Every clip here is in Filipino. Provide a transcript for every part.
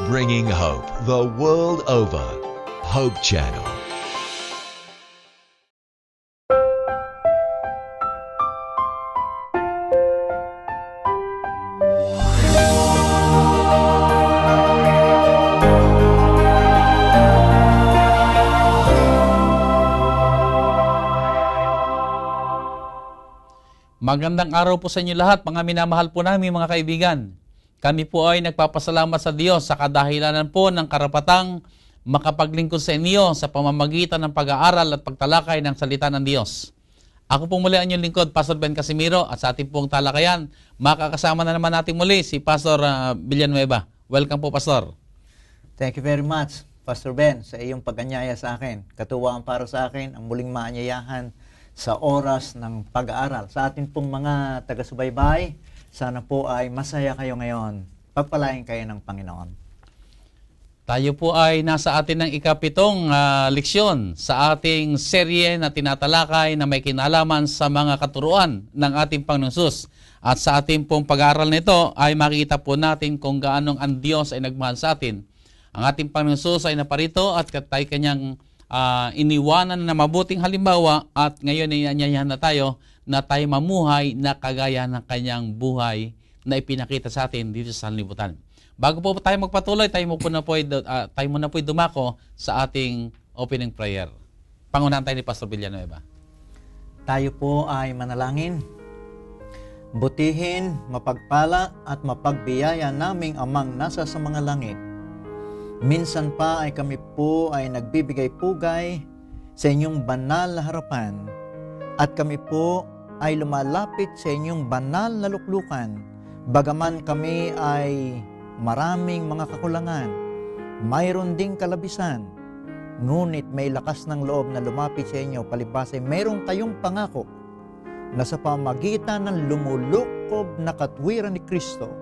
bringing hope the world over. Hope Channel. Magandang araw po sa inyo lahat, mga minamahal po namin mga kaibigan. Kami po ay nagpapasalamat sa Diyos sa kadahilanan po ng karapatang makapaglingkod sa inyo sa pamamagitan ng pag-aaral at pagtalakay ng salita ng Diyos. Ako po muli ang inyong lingkod, Pastor Ben Casimiro, at sa ating pong talakayan, makakasama na naman natin muli si Pastor Villanueva. Welcome po, Pastor. Thank you very much, Pastor Ben, sa iyong pag-anyaya sa akin. Katuwaan para sa akin ang muling maanyayahan sa oras ng pag-aaral. Sa atin pong mga taga-subaybay, sana po ay masaya kayo ngayon. Pagpalain kayo ng Panginoon. Tayo po ay nasa atin ng ikapitong leksyon sa ating serye na tinatalakay na may kinalaman sa mga katuruan ng ating Panginoong Hesus. At sa ating pong pag-aaral nito ay makikita po natin kung gaanong ang Diyos ay nagmahal sa atin. Ang ating Panginoong Hesus ay naparito at tayo kanyang iniwanan na mabuting halimbawa at ngayon ay anyayahan na tayo mamuhay na kagaya ng kanyang buhay na ipinakita sa atin dito sa sanlibutan. Bago po tayo magpatuloy, tayo muna po dumako sa ating opening prayer. Pangunahan tayo ni Pastor Villanueva. Tayo po ay manalangin. Butihin, mapagpala at mapagbiyaya naming Amang nasa sa mga langit. Minsan pa ay kami po ay nagbibigay pugay sa inyong banal na harapan at kami po ay lumalapit sa inyong banal na luklukan. Bagaman kami ay maraming mga kakulangan, mayroon ding kalabisan, ngunit may lakas ng loob na lumapit sa inyo palibhas ay mayroon kayong pangako na sa pamagitan ng lumulukob na katwiran ni Kristo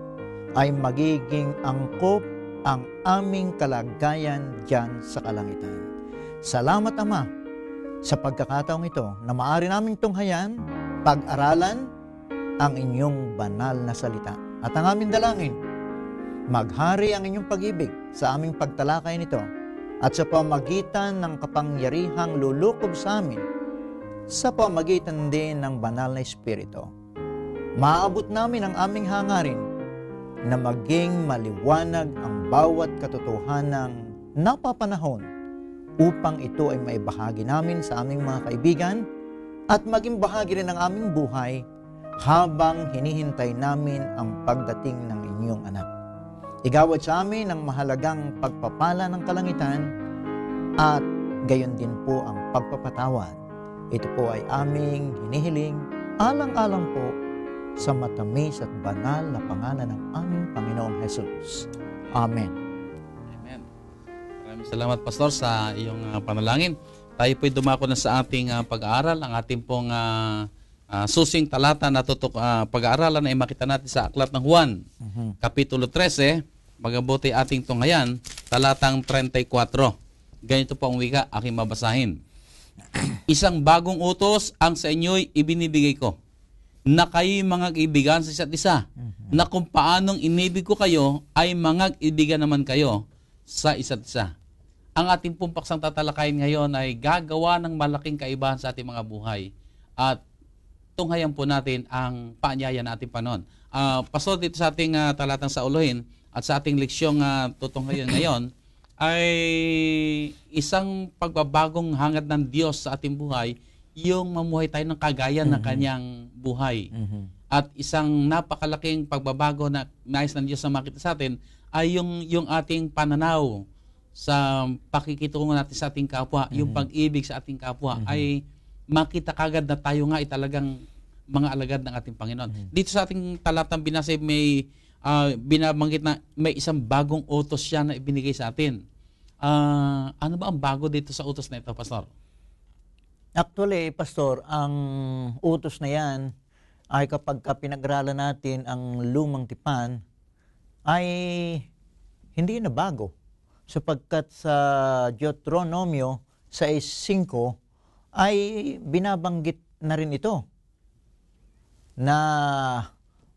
ay magiging angkop ang aming kalagayan diyan sa kalangitan. Salamat, Ama, sa pagkakataong ito na maaari naming tunghayan, pag-aralan ang inyong banal na salita. At ang aming dalangin, maghari ang inyong pag-ibig sa aming pagtalakay nito at sa pamagitan ng kapangyarihang lulukob sa amin, sa pamagitan din ng banal na Espiritu. Maaabot namin ang aming hangarin na maging maliwanag ang bawat katotohanang napapanahon upang ito ay maibahagi namin sa aming mga kaibigan at maging bahagi rin ng aming buhay habang hinihintay namin ang pagdating ng inyong anak. Igawad sa amin ang mahalagang pagpapala ng kalangitan at gayon din po ang pagpapatawad. Ito po ay aming hinihiling alang-alang po sa matamis at banal na pangalan ng aming Panginoong Hesus. Amen. Amen. Maraming salamat, Pastor, sa iyong panalangin. Tayo po'y dumako na sa ating pag-aaral. Ang ating pong susing talata na pag-aaralan ay makita natin sa Aklat ng Juan, Kapitulo 13, magabuti ating tunghayan, talatang 34. Ganito po ang wika, aking mabasahin. Isang bagong utos ang sa inyo'y ibinibigay ko, na kayo'y mga kaibigan sa isa't isa, na kung paanong inibig ko kayo, ay mga kaibigan naman kayo sa isa't isa. Ang ating pong paksang tatalakayin ngayon ay gagawa ng malaking kaibahan sa ating mga buhay. At tunghayan po natin ang paanyaya na ating panon. Pastor, dito sa ating talatang sauluhin at sa ating leksyong tutunghayan ngayon, ay isang pagbabagong hangad ng Diyos sa ating buhay, yung mamuhay tayo ng kagaya ng kanyang buhay. At isang napakalaking pagbabago na nais ng Diyos na makita sa atin ay yung ating pananaw sa pakikitungo natin sa ating kapwa, yung pag-ibig sa ating kapwa, ay makita kagad na tayo nga ay talagang mga alagad ng ating Panginoon. Dito sa ating talatang binasa may binabanggit na may isang bagong utos siya na ibinigay sa atin. Ano ba ang bago dito sa utos na ito, Pastor? Actually, Pastor, ang utos na yan ay kapag pinag-aralan natin ang lumang tipan, ay hindi na bago. Sapagkat sa Deuteronomio 6:5 ay binabanggit na rin ito na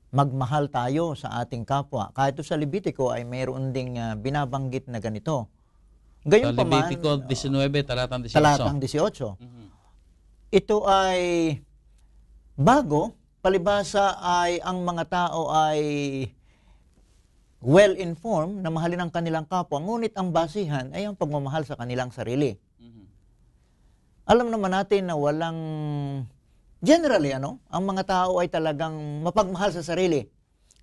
magmahal tayo sa ating kapwa. Kahit sa Levitico ay mayroon ding binabanggit na ganito. Gayon Sa pa man, Levitico 19, talatang 18. talatang 18. Ito ay bago, palibhasa ay ang mga tao ay well-informed na mahalin ang kanilang kapwa, ngunit ang basihan ay ang pagmamahal sa kanilang sarili. Alam naman natin na walang, generally, ang mga tao ay talagang mapagmahal sa sarili.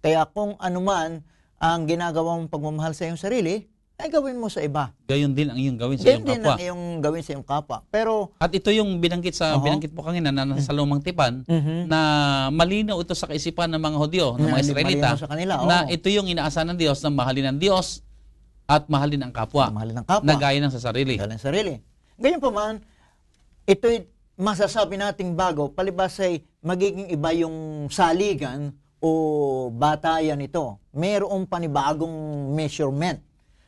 Kaya kung anuman ang ginagawa mong pagmamahal sa iyong sarili, ay gawin mo sa iba. Gayon din ang iyong gawin sa iyong Gayon din kapwa. ang iyong gawin sa iyong kapwa. Pero, At ito yung binanggit po kanina na nasa lumang tipan, na malinaw ito sa kaisipan ng mga Hudyo, ng mga Israelita, malinaw sa kanila, na ito yung inaasahan ng Diyos na mahalin ang Diyos at mahalin ang kapwa, mahalin ang kapwa. na gaya ng sa sarili. Galing sarili. Ganyan pa man, ito'y masasabi nating bago, palibhasa ay magiging iba yung saligan o batayan nito. Mayroong panibagong measurement.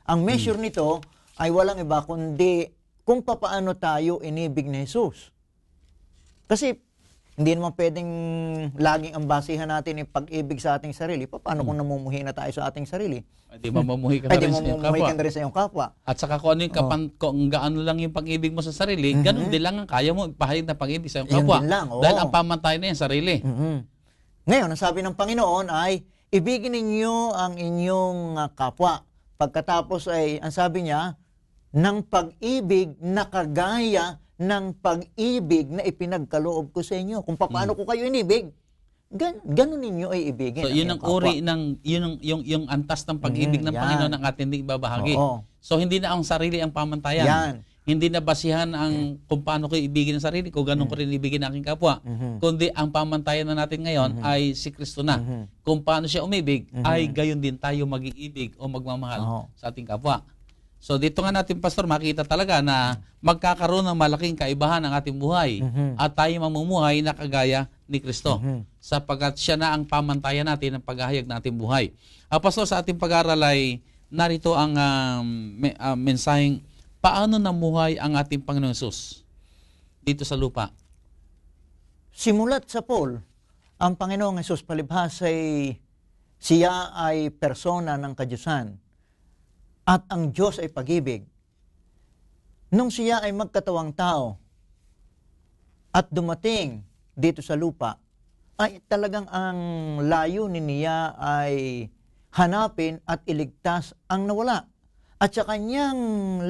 Ang measure nito ay walang iba kundi kung papaano tayo inibig ni Jesus. Kasi hindi naman pwedeng laging ang basihan natin yung pag-ibig sa ating sarili. Paano kung namumuhi na tayo sa ating sarili? Di mamumuhi ka Ay, na di rin sa iyong mamumuhi kapwa. ka na rin sa iyong kapwa. At saka kung ano yung kung gaano lang yung pag-ibig mo sa sarili, ganun din lang ang kaya mo ipahayag na pag-ibig sa iyong Yun kapwa. din lang, oo. Dahil ang pamantayan na yung sarili. Ngayon, ang sabi ng Panginoon ay, ibigin ninyo ang inyong kapwa. Pagkatapos ay, ang sabi niya, ng pag-ibig na kagaya ng pag-ibig na ipinagkaloob ko sa inyo. Kung paano ko kayo inibig, ganun ninyo ay ibigin. So, yun ang uri ng, yung antas ng pag-ibig ng yan. Panginoon ang ating ibabahagi. Oo. So, hindi na ang sarili ang pamantayan. Yan. Hindi na basihan ang kung paano ko ibigin ang sarili ko, ganun ko rin ibigin ang aking kapwa. Kundi ang pamantayan na natin ngayon ay si Kristo na. Kung paano siya umibig, ay gayon din tayo mag-iibig o magmamahal sa ating kapwa. So dito nga natin, Pastor, makita talaga na magkakaroon ng malaking kaibahan ang ating buhay at tayo mamumuhay na kagaya ni Kristo. Sapagkat siya na ang pamantayan natin ng paghahayag ng ating buhay. Pastor, sa ating pag-aaral ay narito ang mensaheng paano namuhay ang ating Panginoong Hesus dito sa lupa. Simulat sa Paul, ang Panginoong Hesus palibhasa ay siya ay persona ng kadyusan at ang Diyos ay pag-ibig. Nung siya ay magkatawang tao at dumating dito sa lupa, ay talagang ang layunin niya ay hanapin at iligtas ang nawala. At sa kanyang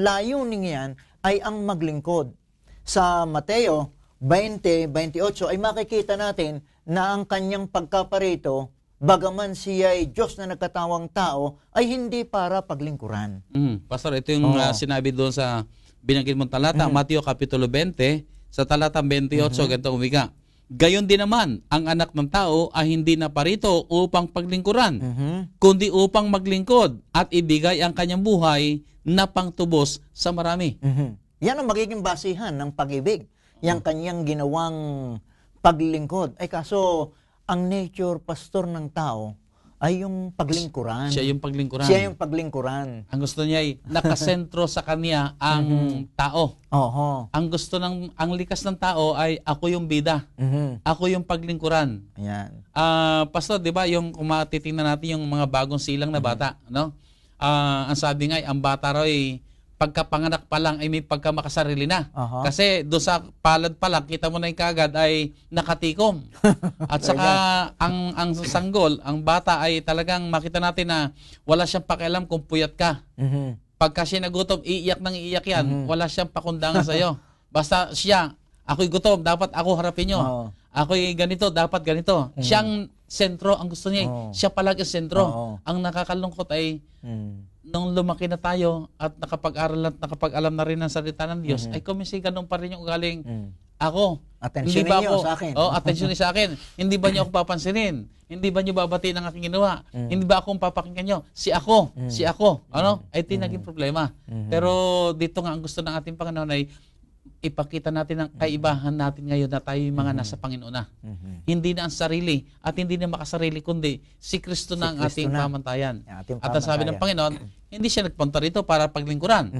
layunin yan ay ang maglingkod. Sa Mateo 20:28 ay makikita natin na ang kanyang pagkaparito, bagaman siya ay Diyos na nagkatawang tao, ay hindi para paglingkuran. Pastor, ito yung sinabi doon sa binanggit mong talata, Mateo Kapitulo 20, sa talatang 28, ganito umika. Gayon din naman, ang anak ng tao ay hindi naparito upang paglingkuran, kundi upang maglingkod at ibigay ang kanyang buhay na pangtubos sa marami. Yan ang magiging basihan ng pag-ibig. Yang kanyang ginawang paglingkod. Ay kaso, ang nature, pastor, ng tao ay yung paglingkuran. Siya yung paglingkuran. Siya yung paglingkuran. Ang gusto niya ay nakasentro sa kanya ang tao. Oho. Ang gusto ang likas ng tao ay ako yung bida. Ako yung paglingkuran. Ayan. Pastor, 'di ba, yung kung matitingnan natin yung mga bagong silang na bata, no? Ang sabi nga ang bata raw ay pagkapanganak pa lang ay may pagkamakasarili na. Kasi doon sa palad pa lang, kita mo na yung kagad ay nakatikom. At saka ang sanggol, ang bata ay talagang makita natin na wala siyang pakialam kung puyat ka. Pagka siya nagutom, iiyak nang iiyak yan. Wala siyang pakundangan sa iyo. Basta siya, ako'y gutom, dapat ako harapin nyo. Ako'y ganito, dapat ganito. Siyang sentro, ang gusto niya, siya palagi ang sentro. Ang nakakalungkot ay nung lumaki na tayo at nakapag-aral at nakapag-alam na rin ng salita ng Diyos, ay kumisi ganun pa rin yung ugaling ako. Atensyon Hindi ba niyo ako, sa akin. atensyon niyo sa akin. Hindi ba niyo ako papansinin? Hindi ba niyo babatiin ang aking ginawa? Hindi ba akong papakinggan niyo? Si ako. Ano? Ay naging problema. Pero dito nga ang gusto ng ating Panginoon ay ipakita natin ang kaibahan natin ngayon na tayo yung mga nasa Panginoon na. Hindi na ang sarili at hindi na makasarili, kundi si Kristo na ang ating pamantayan. At ang sabi ng Panginoon, hindi siya nagpunta rito para paglingkuran,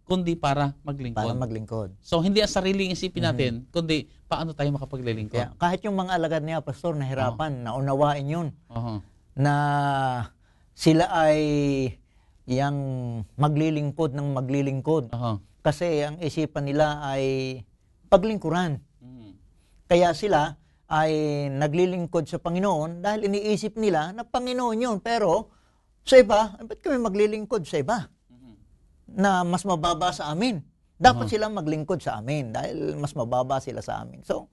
kundi para maglingkod. Para maglingkod. So, hindi ang sariling isipin natin, kundi paano tayo makapaglilingkod. Kaya, kahit yung mga alagad niya, Pastor, nahirapan, naunawain yun, Oo. na sila ay yang maglilingkod ng maglilingkod. Oo. Kasi ang isipan nila ay paglingkuran. Mm. Kaya sila ay naglilingkod sa Panginoon dahil iniisip nila na Panginoon yun. Pero sa iba, ba't kami maglilingkod sa iba na mas mababa sa amin? Dapat silang maglingkod sa amin dahil mas mababa sila sa amin. So,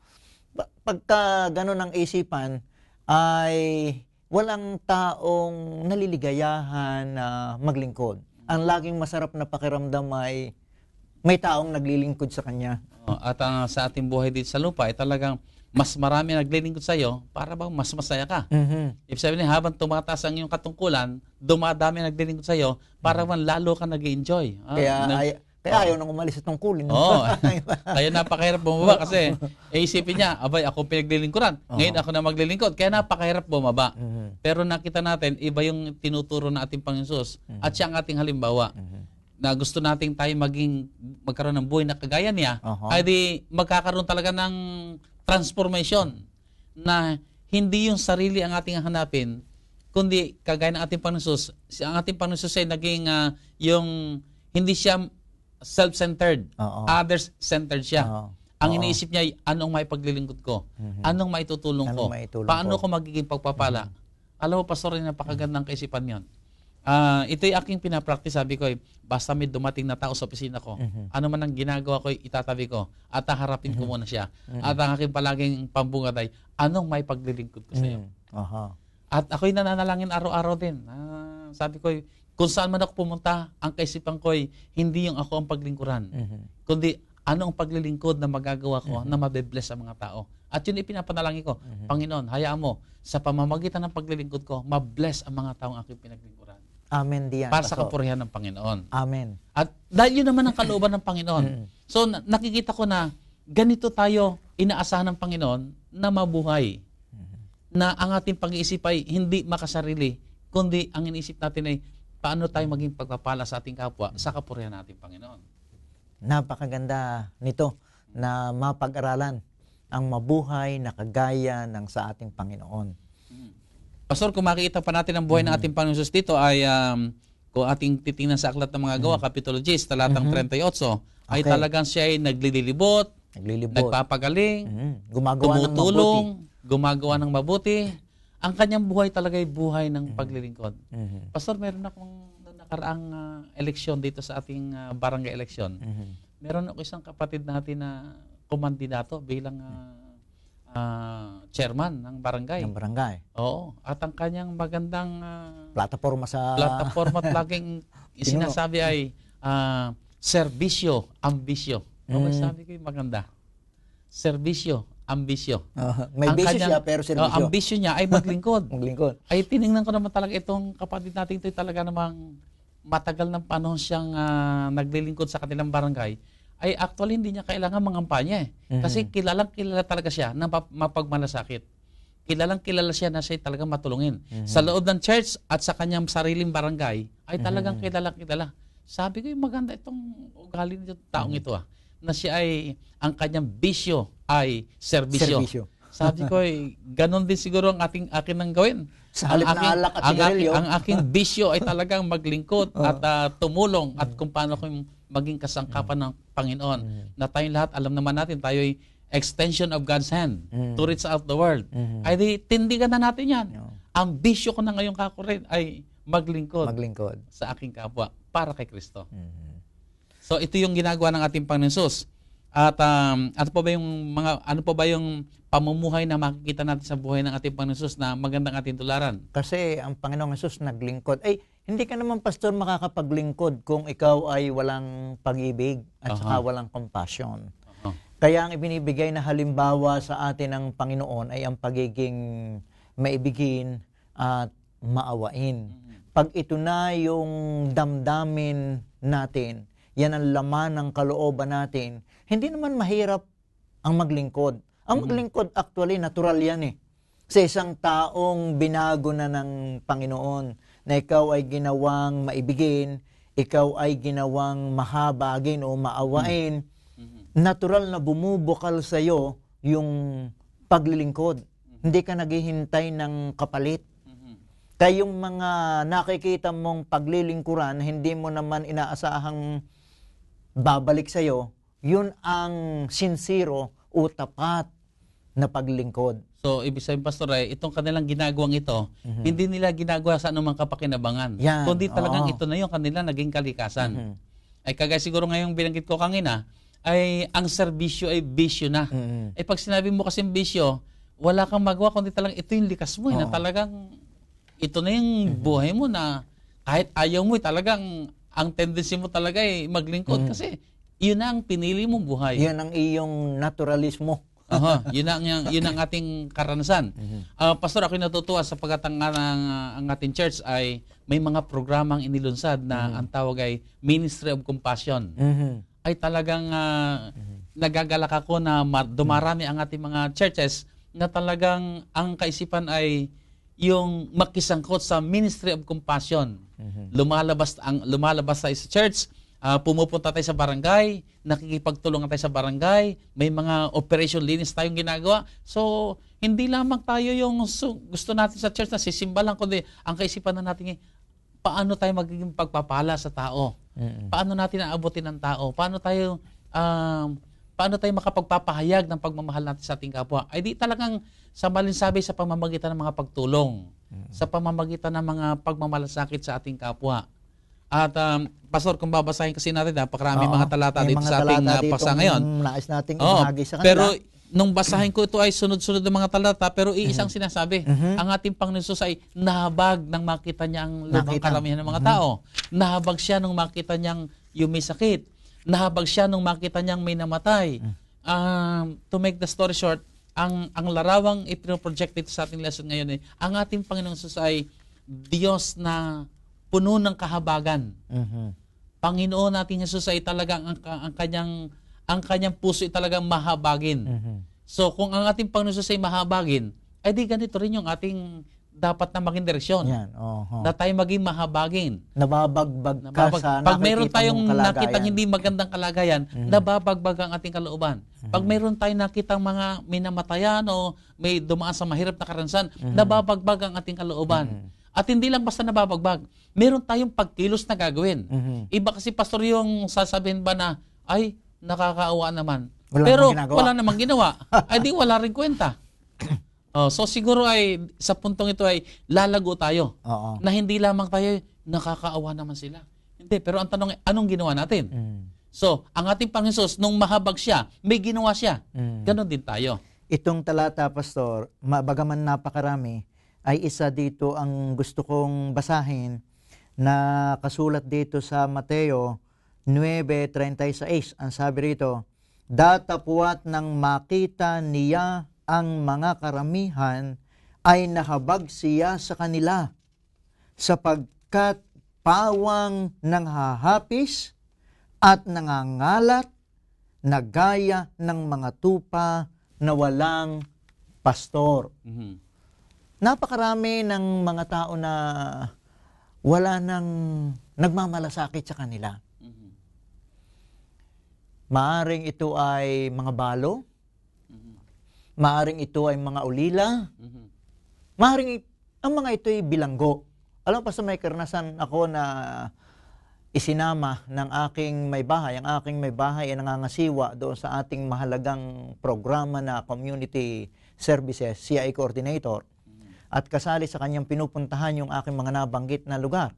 pagka ganun ang isipan, ay walang taong naliligayahan na maglingkod. Ang laging masarap na pakiramdam ay may taong naglilingkod sa kanya. At sa ating buhay dito sa lupa, ay talagang mas marami naglilingkod sa iyo para bang mas masaya ka. Ibig sabihin, habang tumataas ang iyong katungkulan, dumadami naglilingkod sa iyo para bang lalo ka nag-enjoy. Kaya ayaw nang umalis sa tungkulin. Oo. Kaya napakahirap bumaba kasi isipin niya, abay, ako pinaglilingkuran. Ngayon ako na maglilingkod. Kaya napakahirap bumaba. Pero nakita natin, iba yung tinuturo ng ating Panginoon Hesus at siya ang ating halimbawa. Na gusto nating tayo magkaroon ng buhay na kagaya niya, ay di magkakaroon talaga ng transformation na hindi yung sarili ang ating hanapin, kundi kagaya ng ating Panginoon Hesus. Ang ating Panginoon Hesus ay naging yung hindi siya self-centered, others-centered siya. Ang iniisip niya ay anong may paglilingkod ko, anong maitutulong ko, paano ko magiging pagpapala. Alam mo, Pastor, napakagandang kaisipan yon. Ito'y aking pinapractice, sabi ko, basta may dumating na tao sa opisina ko, ano man ang ginagawa ko, itatabi ko, at harapin ko muna siya. At ang aking palaging pambungad ay, anong may paglilingkod ko sa iyo? At ako'y nananalangin araw-araw din. Sabi ko, kung saan man ako pumunta, ang kaisipan ko ay, hindi yung ako ang paglingkuran, kundi ano ang paglilingkod na magagawa ko na mabe-bless ang mga tao. At yun ipinapanalangin ko, Panginoon, hayaan mo, sa pamamagitan ng paglilingkod ko, ma-bless ang mga taong aking pinaglingkuran. Amen diyan. Para sa kapurihan ng Panginoon. Amen. At dahil yun naman ang kalooban ng Panginoon. So nakikita ko na ganito tayo inaasahan ng Panginoon na mabuhay. Na ang ating pag-iisip ay hindi makasarili, kundi ang iniisip natin ay paano tayo maging pagpapala sa ating kapwa sa kapurihan ng ating Panginoon. Napakaganda nito na mapag-aralan ang mabuhay na kagaya ng sa ating Panginoon. Pastor, kung makikita pa natin ang buhay ng ating Panginoon Hesus dito ay kung ating titingnan sa Aklat ng mga Gawa, Kapitulo 10, talatang 38, ay talagang siya ay naglilibot, nagpapagaling, tumutulong, gumagawa ng mabuti. Ang kanyang buhay talaga ay buhay ng paglilingkod. Pastor, meron akong nakaraang eleksyon dito sa ating barangay eleksyon. Meron ako isang kapatid natin na kumandidato bilang chairman ng barangay. Ng barangay. Oo. At ang kanyang magandang plataforma at laging sinasabi ay serbisyo, ambisyo. Sabi ko maganda. Serbisyo, ambisyo. May bisyo siya pero serbisyo. Ambisyo niya ay maglingkod. Maglingkod. Ay tiningnan ko naman talaga itong kapatid natin ito talaga namang matagal ng panahon siyang naglilingkod sa kanilang barangay. Ay actually hindi niya kailangan mangampanya Kasi kilala talaga siya na mapagmalasakit. Kilala siya na siya talagang matulungin. Sa loob ng church at sa kanyang sariling barangay, ay talagang kilala. Sabi ko, maganda itong ugali nito taong ito na siya ay, ang kanyang bisyo ay serbisyo. Sabi ko, ganon din siguro ang akin nang gawin. Sa halip na alak at sigarilyo. Ang aking bisyo ay talagang maglingkod at tumulong at kung paano ko maging kasangkapan ng Panginoon. Na tayong lahat, alam naman natin, tayo ay extension of God's hand to reach out the world. Ay di, tindigan na natin yan. Ang bisyo ko na ngayong kakurin ay maglingkod sa aking kapwa para kay Kristo. So ito yung ginagawa ng ating Panginoon Hesus. At ano pa ba yung pamumuhay na makikita natin sa buhay ng ating Panginoon Hesus na magandang ating tularan? Kasi ang Panginoong Hesus naglingkod. Hindi ka naman, Pastor, makakapaglingkod kung ikaw ay walang pag-ibig at saka walang compassion. Kaya ang ibinibigay na halimbawa sa atin ng Panginoon ay ang pagiging maibigin at maawain. Pag ito na yung damdamin natin, yan ang laman ng kalooban natin, hindi naman mahirap ang maglingkod. Ang maglingkod actually natural yan Sa isang taong binago na ng Panginoon na ikaw ay ginawang maibigin, ikaw ay ginawang mahabagin o maawain, natural na bumubukal sa iyo yung paglilingkod. Hindi ka naghihintay ng kapalit. Kaya yung mga nakikita mong paglilingkuran, hindi mo naman inaasahang babalik sa iyo, yun ang sincero o tapat na paglingkod. So, ibig sabihin, Pastor, itong kanilang ginagawang ito, hindi nila ginagawa sa anumang kapakinabangan. Yan, Kundi talagang oo. ito na yung kanila naging kalikasan. Ay kagaya siguro ngayong binanggit ko kanina, ay ang serbisyo ay bisyo na. Ay pag sinabi mo kasing bisyo, wala kang magawa, kundi talagang ito yung likas mo. Na talagang, ito na yung buhay mo na kahit ayaw mo, talagang ang tendency mo talaga ay maglingkod kasi yun na ang pinili mong buhay. Yan ang iyong naturalismo. Yun ang ating karanasan. Pastor, ako natutuwa sapagkat ang ating church ay may mga programang inilunsad na ang tawag ay Ministry of Compassion. Ay talagang nagagalak ako na dumarami ang ating mga churches na talagang ang kaisipan ay yung makisangkot sa Ministry of Compassion. Lumalabas tayo sa church, pumupunta tayo sa barangay, nakikipagtulungan tayo sa barangay, may mga operation linis tayong ginagawa. So, hindi lamang tayo yung gusto natin sa church na sisimba lang, kundi ang kaisipan na natin paano tayo magiging pagpapala sa tao? Paano natin aabutin ng tao? Paano tayo makapagpapahayag ng pagmamahal natin sa ating kapwa? Ay di talagang sa malinsabi sa pamamagitan ng mga pagtulong, sa pamamagitan ng mga pagmamalasakit sa ating kapwa. At Pastor, kung babasahin kasi natin, napakarami mga talata dito sa ating pasa ngayon. Nais nating ibahagi sa kanila. Pero nung basahin ko ito ay sunod-sunod ng mga talata, pero iisang sinasabi, ang ating Panginoon Jesus ay nahabag nang makita niya ang lubhang karamihan ng mga tao. Nahabag siya nung makita niyang yung may sakit. Nahabag siya nung makita niyang may namatay. To make the story short, ang larawang ipinoproject dito sa ating lesson ngayon ang ating Panginoon Jesus ay Diyos na puno ng kahabagan. Panginoon natin Jesus ay talagang ang kanyang puso ay talagang mahabagin. So kung ang ating Panginoon Jesus ay mahabagin, ay di ganito rin yung ating dapat na maging direksyon. Na tayo maging mahabagin. Nababagbag ka sa pag mayroon tayong nakitang hindi hindi magandang kalagayan, nababagbag ang ating kalooban. Pag mayroon tayong nakitang mga minamatayan o may dumaan sa mahirap na karanasan, nababagbag ang ating kalooban. At hindi lang basta nababagbag, meron tayong pagkilos na gagawin. Iba kasi, Pastor, yung sasabihin ba na, ay, nakakaawa naman. Pero wala namang ginawa. Ay di wala rin kwenta. So siguro ay sa puntong ito ay lalago tayo. Na hindi lamang tayo nakakaawa naman sila. Hindi, pero ang tanong ay anong ginawa natin? So, ang ating Panginoon Jesus, nung mahabag siya, may ginawa siya. Ganon din tayo. Itong talata, Pastor, bagaman napakarami, ay isa dito ang gusto kong basahin na kasulat dito sa Mateo 9:36. Ang sabi rito, datapwat nang makita niya ang mga karamihan, ay nahabag siya sa kanila, sapagkat pawang nanghahapis at nangangalat na gaya ng mga tupa na walang pastor. Napakarami ng mga tao na wala nang nagmamalasakit sa kanila. Maaring ito ay mga balo, maaring ito ay mga ulila, maaring ang mga ito ay bilanggo. Alam pa sa may karanasan ako na isinama ng aking may bahay. Ang aking may bahay ay nangangasiwa doon sa ating mahalagang programa na Community Services, CI Coordinator. At kasali sa kanyang pinupuntahan yung aking mga nabanggit na lugar.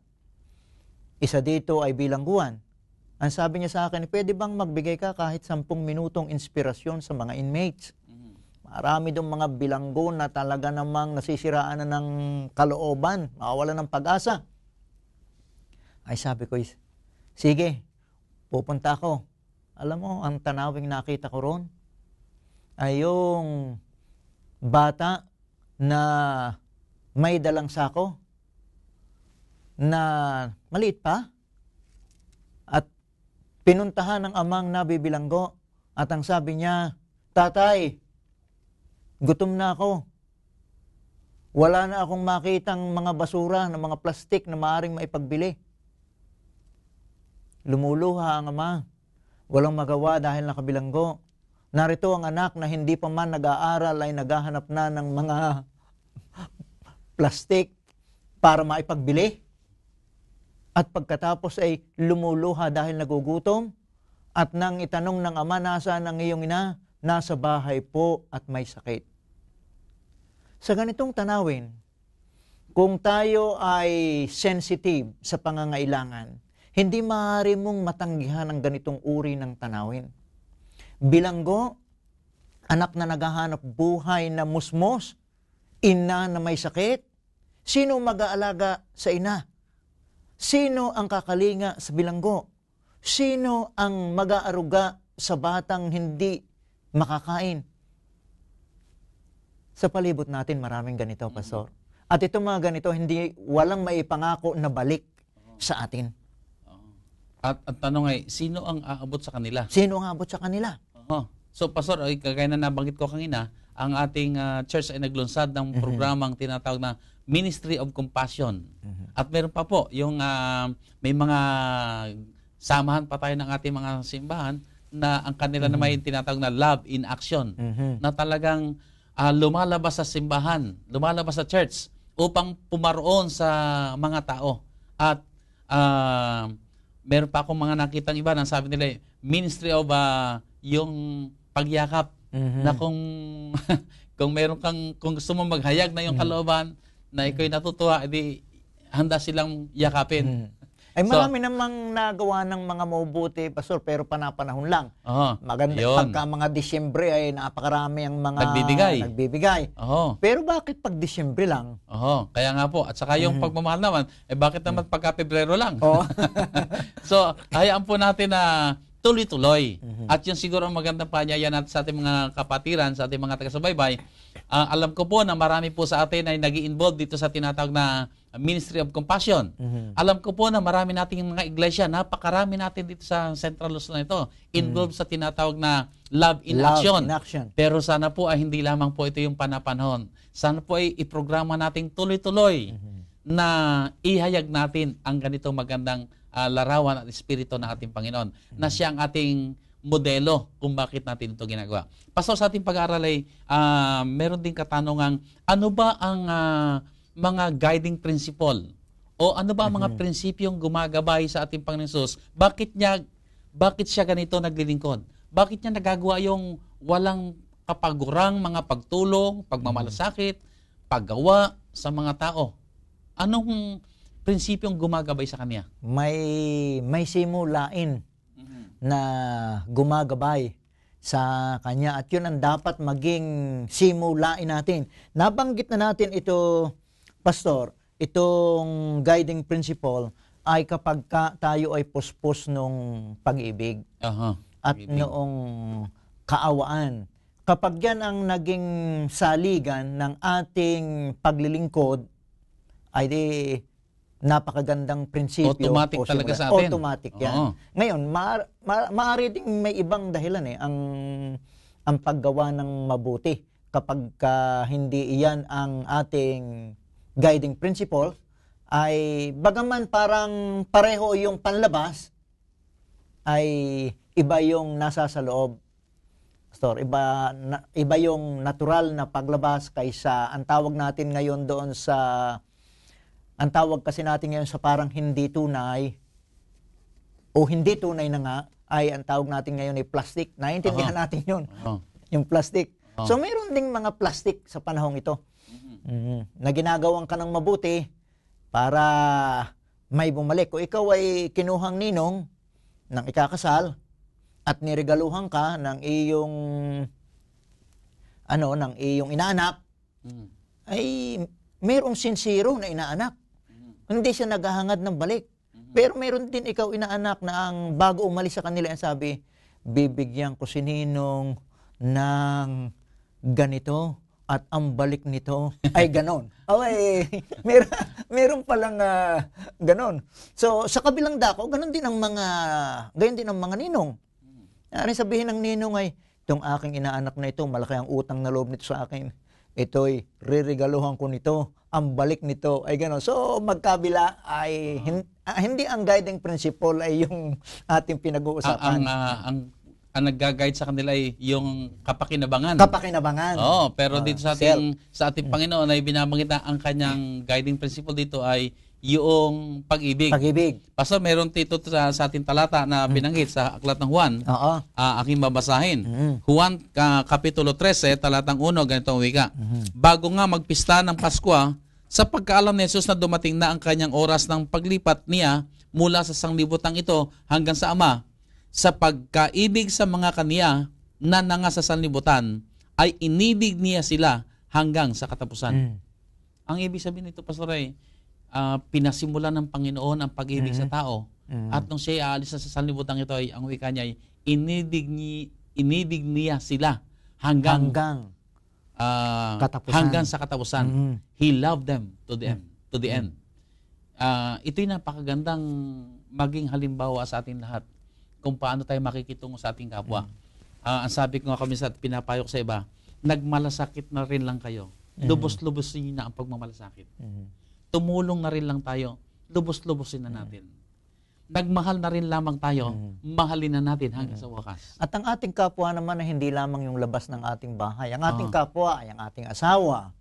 Isa dito ay bilangguan. Ang sabi niya sa akin, pwede bang magbigay ka kahit 10 minutong inspirasyon sa mga inmates? Marami doon mga bilanggo na talaga namang nasisiraan na ng kalooban, mawawalan ng pag-asa. Ay sabi ko, sige, pupunta ako. Alam mo, ang tanawing nakita ko roon ay yung bata na may dalang sako na maliit pa at pinuntahan ng amang nabibilanggo at ang sabi niya, tatay, gutom na ako. Wala na akong makitang mga basura ng mga plastik na maaaring maipagbili. lumuluha ang ama. Walang magawa dahil nakabilanggo. Narito ang anak na hindi pa man nag-aaral ay naghahanap na ng mga plastik para maipagbili. At pagkatapos ay lumuluha dahil nagugutom. At nang itanong ng ama, nasaan ang iyong ina? Nasa bahay po at may sakit. Sa ganitong tanawin, kung tayo ay sensitive sa pangangailangan, hindi maaari mong matanggihan ang ganitong uri ng tanawin. Bilanggo, anak na naghahanap buhay na musmos, ina na may sakit, sino mag-aalaga sa ina? Sino ang kakalinga sa bilanggo? Sino ang mag-aaruga sa batang hindi makakain? Sa palibot natin maraming ganito, Pastor. At itong mga ganito, walang maipangako na balik sa atin. At ang tanong ay, sino ang aabot sa kanila? Sino ang aabot sa kanila? So, Pastor, kagaya na nabanggit ko kanina, ang ating church ay naglunsad ng programang tinatawag na Ministry of Compassion. At meron pa po, yung may mga samahan pa tayo ng ating mga simbahan na ang kanila naman yung tinatawag na Love in Action. Na talagang lumalabas sa simbahan, lumalabas sa church upang pumaroon sa mga tao. At meron pa akong mga nakitang iba na sabi nila, Ministry of yung pagyakap na kung kung meron kung gusto mo maghayag na yung kalooban na ikaw'y natutuwa, edi handa silang yakapin. Ay marami namang nagawa ng mga mabubuti, Pastor, pero panapanahon lang. Maganda, pagka mga Disyembre ay napakarami ang mga nagbibigay. Pero bakit pag Disyembre lang? Kaya nga po. At saka yung pagmamahal naman, bakit naman pagka Pebrero lang? So, hayaan po natin na tuloy-tuloy. At yung siguro ang magandang paanyaya natin sa ating mga kapatiran, sa ating mga taga-subaybay, alam ko po na marami po sa atin ay nag-i-involve dito sa tinatawag na Ministry of Compassion. Alam ko po na marami nating mga iglesia, napakarami natin dito sa Central Luzon na ito, involved sa tinatawag na Love in Action. Pero sana po ay hindi lamang po ito yung panapanahon. Sana po ay iprograma nating tuloy-tuloy na ihayag natin ang ganitong magandang larawan at espiritu ng ating Panginoon na siya ang ating modelo kung bakit natin ito ginagawa. Pastor, sa ating pag-aaral ay meron din katanungan, ano ba ang mga guiding principle o ano ba ang mga prinsipyong gumagabay sa ating Panginoon Hesus? Bakit siya ganito naglilingkod? Bakit niya nagagawa yung walang kapagurang mga pagtulong, pagmamalasakit, paggawa sa mga tao? Anong prinsipyong gumagabay sa kanya? May simulain na gumagabay sa kanya at yun ang dapat maging simulain natin. Nabanggit na natin ito, Pastor, itong guiding principle ay kapag tayo ay puspos nung pag-ibig at noong kaawaan. Kapag yan ang naging saligan ng ating paglilingkod, ay di napakagandang prinsipyo. Automatic talaga sa atin. Automatic yan. Ngayon, maaari ding may ibang dahilan ang paggawa ng mabuti. Kapag hindi iyan ang ating guiding principle, ay bagaman parang pareho yung panlabas, ay iba yung nasa sa loob. Pastor, iba yung natural na paglabas kaysa ang tawag natin ngayon doon sa ang tawag kasi natin ngayon sa parang hindi tunay o hindi tunay na nga ay ang tawag natin ngayon ay plastic. Naiintindihan natin yun. Yung plastic. So mayroon ding mga plastic sa panahong ito na ginagawan ka ng mabuti para may bumalik. Kung ikaw ay kinuhang ninong ng ikakasal at niregaluhan ka ng iyong inaanak, ay mayroong sincero na inaanak. Hindi siya naghahangad ng balik. Pero meron din ikaw inaanak na ang bago umalis sa kanila ang sabi, bibigyan ko si Ninong ng ganito at ang balik nito ay ganon. Okay, meron palang ganon. So sa kabilang dako, ganon din ang mga ninong. Ano sabihin ng ninong ay, itong aking inaanak na ito, malaki ang utang na loob nito sa akin. ito'y ririgaluhan ko nito, ang balik nito ay gano'n. So, magkabila ay hindi ang guiding principle ay yung ating pinag-uusapan. Ang nagga-guide sa kanila ay yung kapakinabangan. Kapakinabangan. Oo, pero dito sa ating Panginoon ay binabanggit na ang kanyang guiding principle dito ay yung pag-ibig. Pag-ibig. Pastor, meron dito sa ating talata na binanggit sa aklat ng Juan. Oo. Aking babasahin. Juan Kapitulo 13, talatang 1, ganito ang wika. Bago nga magpista ng Paskwa, sa pagkaalam ni Jesus na dumating na ang kanyang oras ng paglipat niya mula sa sanglibutang ito hanggang sa Ama, sa pagkaibig sa mga kaniya na nanga sa sanlibutan, ay inibig niya sila hanggang sa katapusan. Ang ibig sabihin nito, Pastor, ay pinasimulan ng Panginoon ang pag-ibig sa tao. At nung siya aalis sa sanlibutan ito, ay ang wika niya ay inibig niya sila hanggang sa katapusan. He loved them to the end. Ito'y napakagandang maging halimbawa sa ating lahat kung paano tayo makikitungo sa ating kapwa. Ang sabi ko nga kami sa pinapayo ko sa iba, nagmalasakit na rin lang kayo. Lubos-lubosin niyo na ang pagmamalasakit. Tumulong na rin lang tayo, lubos-lubosin na natin. Nagmahal na rin lamang tayo, mahalin na natin hanggang sa wakas. At ang ating kapwa naman ay hindi lamang yung labas ng ating bahay. Ang ating kapwa ay ang ating asawa,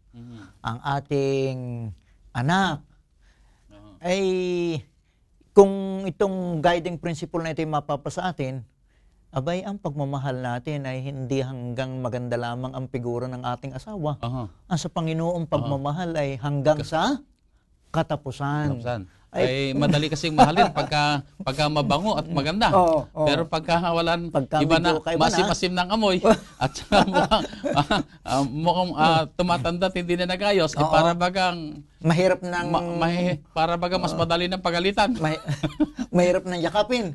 ang ating anak. Ay kung itong guiding principle na ito ay mapapasa atin, abay, ang pagmamahal natin ay hindi hanggang maganda lamang ang figura ng ating asawa. Ang sa Panginoong pagmamahal ay hanggang sa katapusan. Ay madali kasing mahalin pagka mabango at maganda. Pero pagka walan, iba na, masim-masim ng amoy at mukhang tumatanda at hindi na nagayos, para bagang mahirap ng para bagang mas madali ng pagalitan. Mahirap ng yakapin.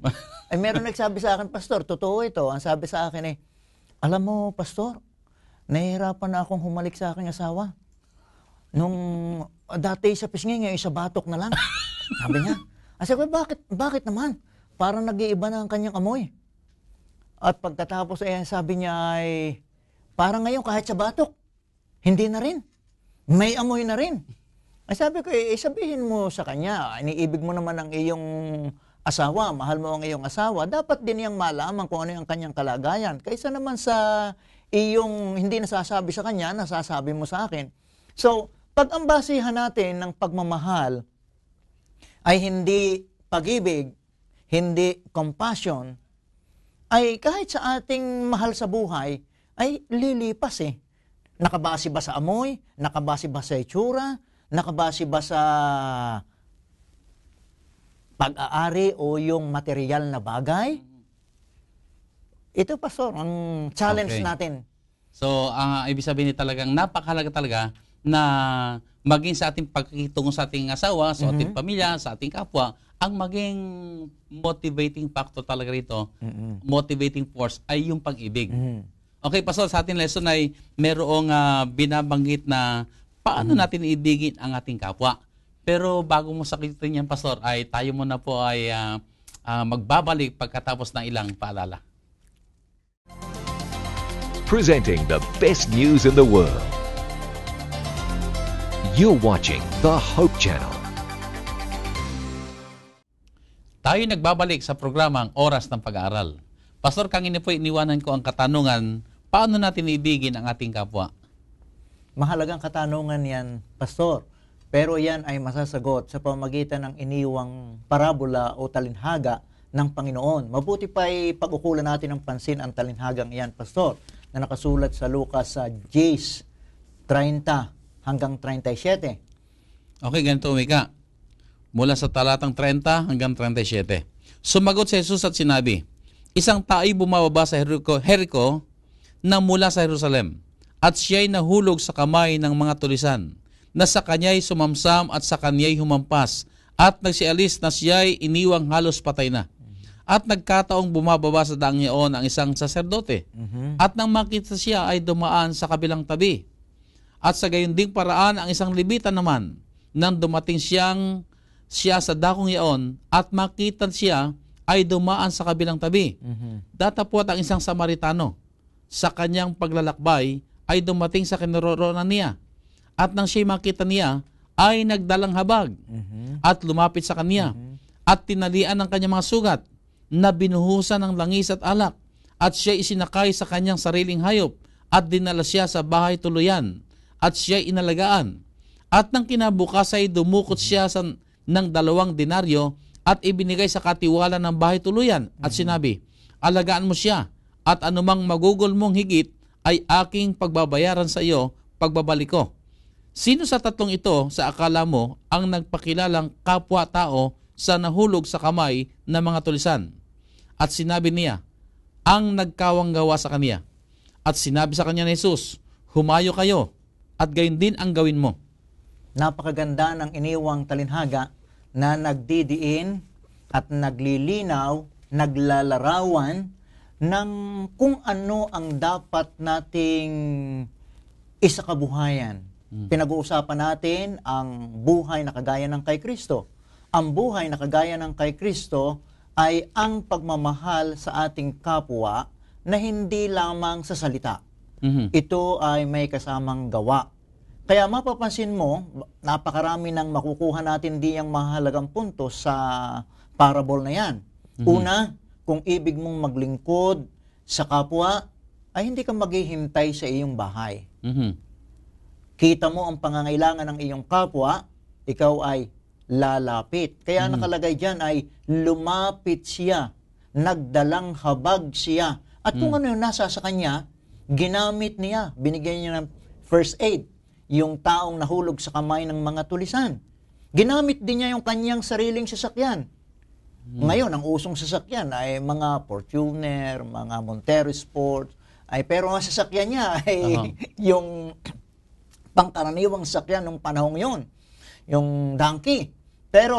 Ay meron nagsabi sa akin, Pastor, totoo ito. Ang sabi sa akin alam mo, Pastor, nahihirapan na akong humalik sa aking asawa. Nung dati sa pisngi, ngayon sa batok na lang. Sabi niya. Sabi ko, bakit naman? Parang nag-iiba na ang kanyang amoy. At pagkatapos sabi niya ay, parang ngayon kahit sa batok, hindi na rin. May amoy na rin. Ay sabi ko, sabihin mo sa kanya, iniibig mo naman ang iyong asawa, mahal mo ang iyong asawa, dapat din niyang malaman kung ano yung kanyang kalagayan. Kaysa naman sa iyong hindi nasasabi sa kanya, nasasabi mo sa akin. So, pag ang basihan natin ng pagmamahal ay hindi pag-ibig, hindi compassion, ay kahit sa ating mahal sa buhay, ay lilipas Nakabase ba sa amoy? Nakabase ba sa itsura? Nakabase ba sa pag-aari o yung material na bagay? Ito, Pastor, ang challenge natin. So, ibig sabihin talagang napakahalaga talaga na maging sa ating pagkikitungo sa ating asawa, sa ating pamilya, sa ating kapwa, ang maging motivating factor talaga rito, motivating force, ay yung pag-ibig. Okay, Pastor, sa ating lesson ay merong binabanggit na paano natin ibigin ang ating kapwa. Pero bago mo sakitin yan, Pastor, ay tayo muna po ay magbabalik pagkatapos ng ilang paalala. Presenting the best news in the world. You're watching the Hope Channel. Tayo nagbabalik sa programang Oras ng Pag-aaral. Pastor, kanina po iniwanan ko ang katanungan, paano natin ibigin ang ating kapwa? Mahalagang katanungan yan, Pastor. Pero yan ay masasagot sa pamagitan ng iniwang parabola o talinhaga ng Panginoon. Mabuti pa'y pag-ukulan natin ng pansin ang talinhagang iyan, Pastor, na nakasulat sa Lucas sa 10:30 hanggang 37. Okay, ganito umika. Mula sa talatang 30 hanggang 37. Sumagot si Jesus at sinabi, isang tao'y bumababa sa Jericho na mula sa Jerusalem, at siya'y nahulog sa kamay ng mga tulisan, na sa kanya'y sumamsam at sa kanya'y humampas, at nagsialis na siya'y iniwang halos patay na. At nagkataong bumababa sa daang iyon ang isang saserdote. At nang makita siya ay dumaan sa kabilang tabi. At sa gayon ding paraan ang isang Levita naman, nang dumating siya sa dakong iyon at makita siya ay dumaan sa kabilang tabi. Datapwat ang isang Samaritano. Sa kanyang paglalakbay ay dumating sa kinaroroonan niya. At nang siya makita niya, ay nagdalang habag at lumapit sa kanya at tinalian ng kanyang mga sugat na binuhusan ng langis at alak. At siya isinakay sa kanyang sariling hayop at dinala siya sa bahay tuluyan at siya inalagaan. At nang kinabukas ay dumukot siya ng 2 denaryo at ibinigay sa katiwala ng bahay tuluyan at sinabi, alagaan mo siya at anumang magugol mong higit ay aking pagbabayaran sa iyo pagbabalik ko. Sino sa tatlong ito sa akala mo ang nagpakilalang kapwa-tao sa nahulog sa kamay ng mga tulisan? At sinabi niya, ang nagkawang gawa sa kanya. At sinabi sa kanya ni Jesus, humayo kayo at gayon din ang gawin mo. Napakaganda ng iniwang talinhaga na nagdidiin at naglilinaw, naglalarawan ng kung ano ang dapat nating isakabuhayan. Pinag-uusapan natin ang buhay na kagaya ng kay Kristo. Ang buhay na kagaya ng kay Kristo ay ang pagmamahal sa ating kapwa na hindi lamang sa salita. Ito ay may kasamang gawa. Kaya mapapansin mo, napakarami nang makukuha natin diyang mahalagang punto sa parable na yan. Una, kung ibig mong maglingkod sa kapwa, ay hindi ka maghihintay sa iyong bahay. Kita mo ang pangangailangan ng iyong kapwa, ikaw ay lalapit. Kaya nakalagay dyan ay lumapit siya, nagdalang habag siya. At kung ano yung nasa sa kanya, ginamit niya, binigyan niya ng first aid, yung taong nahulog sa kamay ng mga tulisan. Ginamit din niya yung kanyang sariling sasakyan. Ngayon, ang usong sasakyan ay mga Fortuner, mga Montero Sports, pero ang sasakyan niya ay yung pangkaraniwang sasakyan ng panahong yon, yung donkey. Pero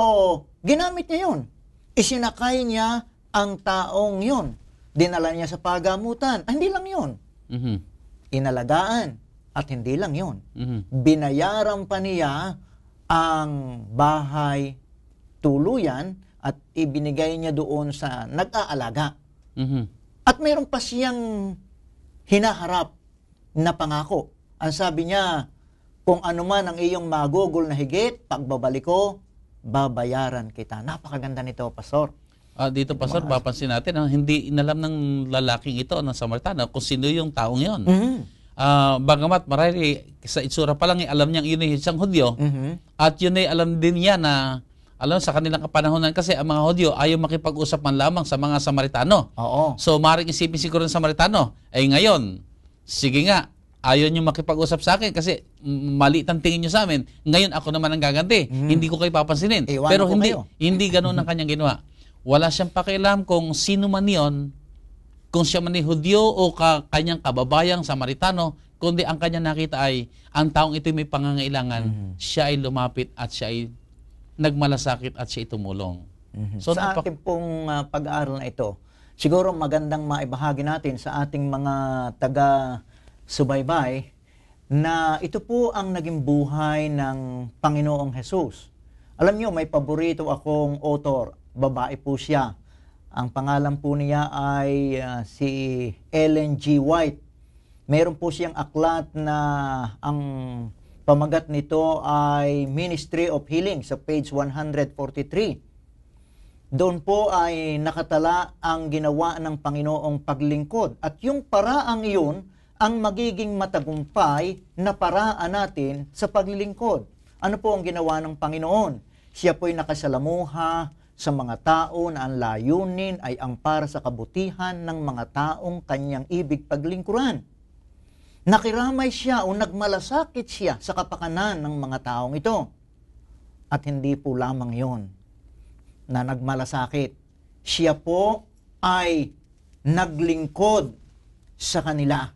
ginamit niya yun. Isinakay niya ang taong yon. Dinala niya sa pagamutan. Hindi lang yun. Inalagaan. At hindi lang yun. Binayaran pa niya ang bahay tuluyan at ibinigay niya doon sa nag-aalaga. At mayroon pa siyang hinaharap na pangako. Ang sabi niya, kung ano man ang iyong magugol na higit, pagbabalik ko, babayaran kita. Napakaganda nito, Pastor. Dito, Pastor, papansin natin, hindi inalam ng lalaking ito, ng Samaritano, kung sino yung taong yon. Bagamat marami, sa itsura pa lang, alam niyang yun ay isang Hudyo, at yun ay alam din niya na, alam sa kanilang kapanahonan kasi ang mga Hudyo ayaw makipag-usap man lamang sa mga Samaritano. So, maaaring isipin siguro ng Samaritano, ay ngayon, sige nga, ayaw nyo makipag-usap sa akin kasi maliit ang tingin nyo sa amin. Ngayon, ako naman ang gaganti. Hindi ko kayo papansinin. Pero hindi ganun ang kanyang ginawa. Wala siyang pakialam kung sino man yon, kung siya man ay Hudyo o kanyang kababayang Samaritano, kundi ang kanyang nakita ay ang taong ito may pangangailangan, siya ay lumapit at siya ay nagmalasakit at siya ay tumulong. So, sa ating pong pag-aaral na ito, siguro magandang maibahagi natin sa ating mga taga-subaybay na ito po ang naging buhay ng Panginoong Jesus. Alam niyo, may paborito akong author, babae po siya. Ang pangalan po niya ay si Ellen G. White. Meron po siyang aklat na ang pamagat nito ay Ministry of Healing sa page 143. Doon po ay nakatala ang ginawa ng Panginoong paglingkod. At yung paraang iyon ang magiging matagumpay na paraan natin sa paglilingkod. Ano po ang ginawa ng Panginoon? Siya po'y nakasalamuha sa mga tao na ang layunin ay ang para sa kabutihan ng mga taong kanyang ibig paglingkuran. Nakiramay siya o nagmalasakit siya sa kapakanan ng mga taong ito. At hindi po lamang yon na nagmalasakit. Siya po ay naglingkod sa kanila.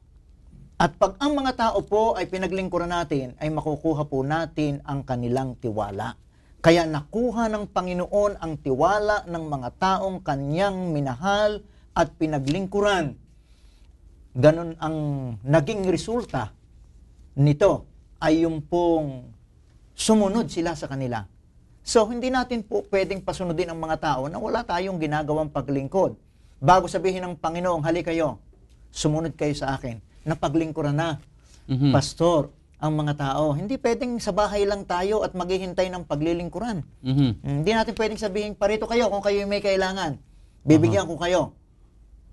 At pag ang mga tao po ay pinaglingkuran natin, ay makukuha po natin ang kanilang tiwala. Kaya nakuha ng Panginoon ang tiwala ng mga taong kanyang minahal at pinaglingkuran. Ganon ang naging resulta nito ay yung pong sumunod sila sa kanila. So, hindi natin po pwedeng pasunodin ang mga tao na wala tayong ginagawang paglingkod. Bago sabihin ng Panginoon, hali kayo, sumunod kayo sa akin, napaglingkuran na. Pastor, ang mga tao, hindi pwedeng sa bahay lang tayo at maghihintay ng paglilingkuran. Hindi natin pwedeng sabihin, parito kayo kung kayo may kailangan. Bibigyan ko kayo.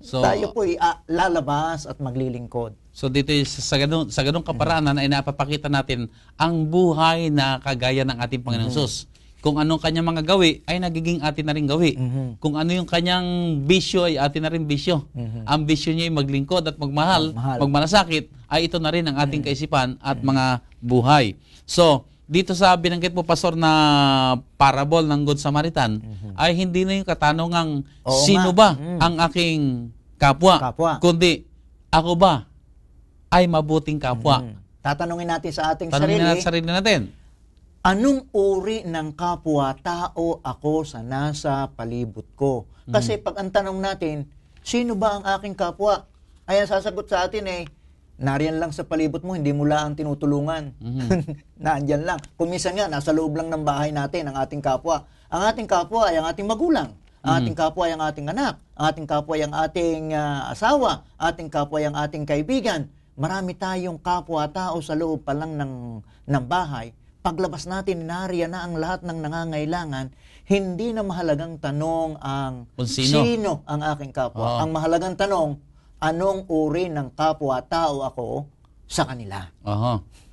So, Tayo po lalabas at maglilingkod. So dito sa ganung kaparaanan ay napapakita natin ang buhay na kagaya ng ating Panginoong Hesus. Kung anong kanyang mga gawi ay nagiging atin na rin gawi. Kung ano yung kanyang bisyo ay atin na rin bisyo. Ang bisyo niya ay maglingkod at magmahal, magmalasakit, ay ito na rin ang ating kaisipan at mga buhay. So, dito sa binanggit mo, Pastor, na parable ng Good Samaritan, ay hindi na yung katanungang sino ba ang aking kapwa, kundi ako ba ay mabuting kapwa. Tatanungin natin sa ating sarili natin. Anong uri ng kapwa-tao ako sa nasa palibot ko? Kasi pag ang tanong natin, sino ba ang aking kapwa? Ay ang sasagot sa atin nariyan lang sa palibot mo, hindi mo lang tinutulungan. Naandyan lang. Kung minsan nga, nasa loob lang ng bahay natin ang ating kapwa. Ang ating kapwa ay ang ating magulang. Ang ating kapwa ay ang ating anak. Ang ating kapwa ay ang ating asawa. Ating kapwa ay ang ating kaibigan. Marami tayong kapwa-tao sa loob pa lang ng bahay. Paglabas natin, nariyan na ang lahat ng nangangailangan. Hindi na mahalagang tanong ang sino ang aking kapwa. Ang mahalagang tanong, anong uri ng kapwa-tao ako sa kanila.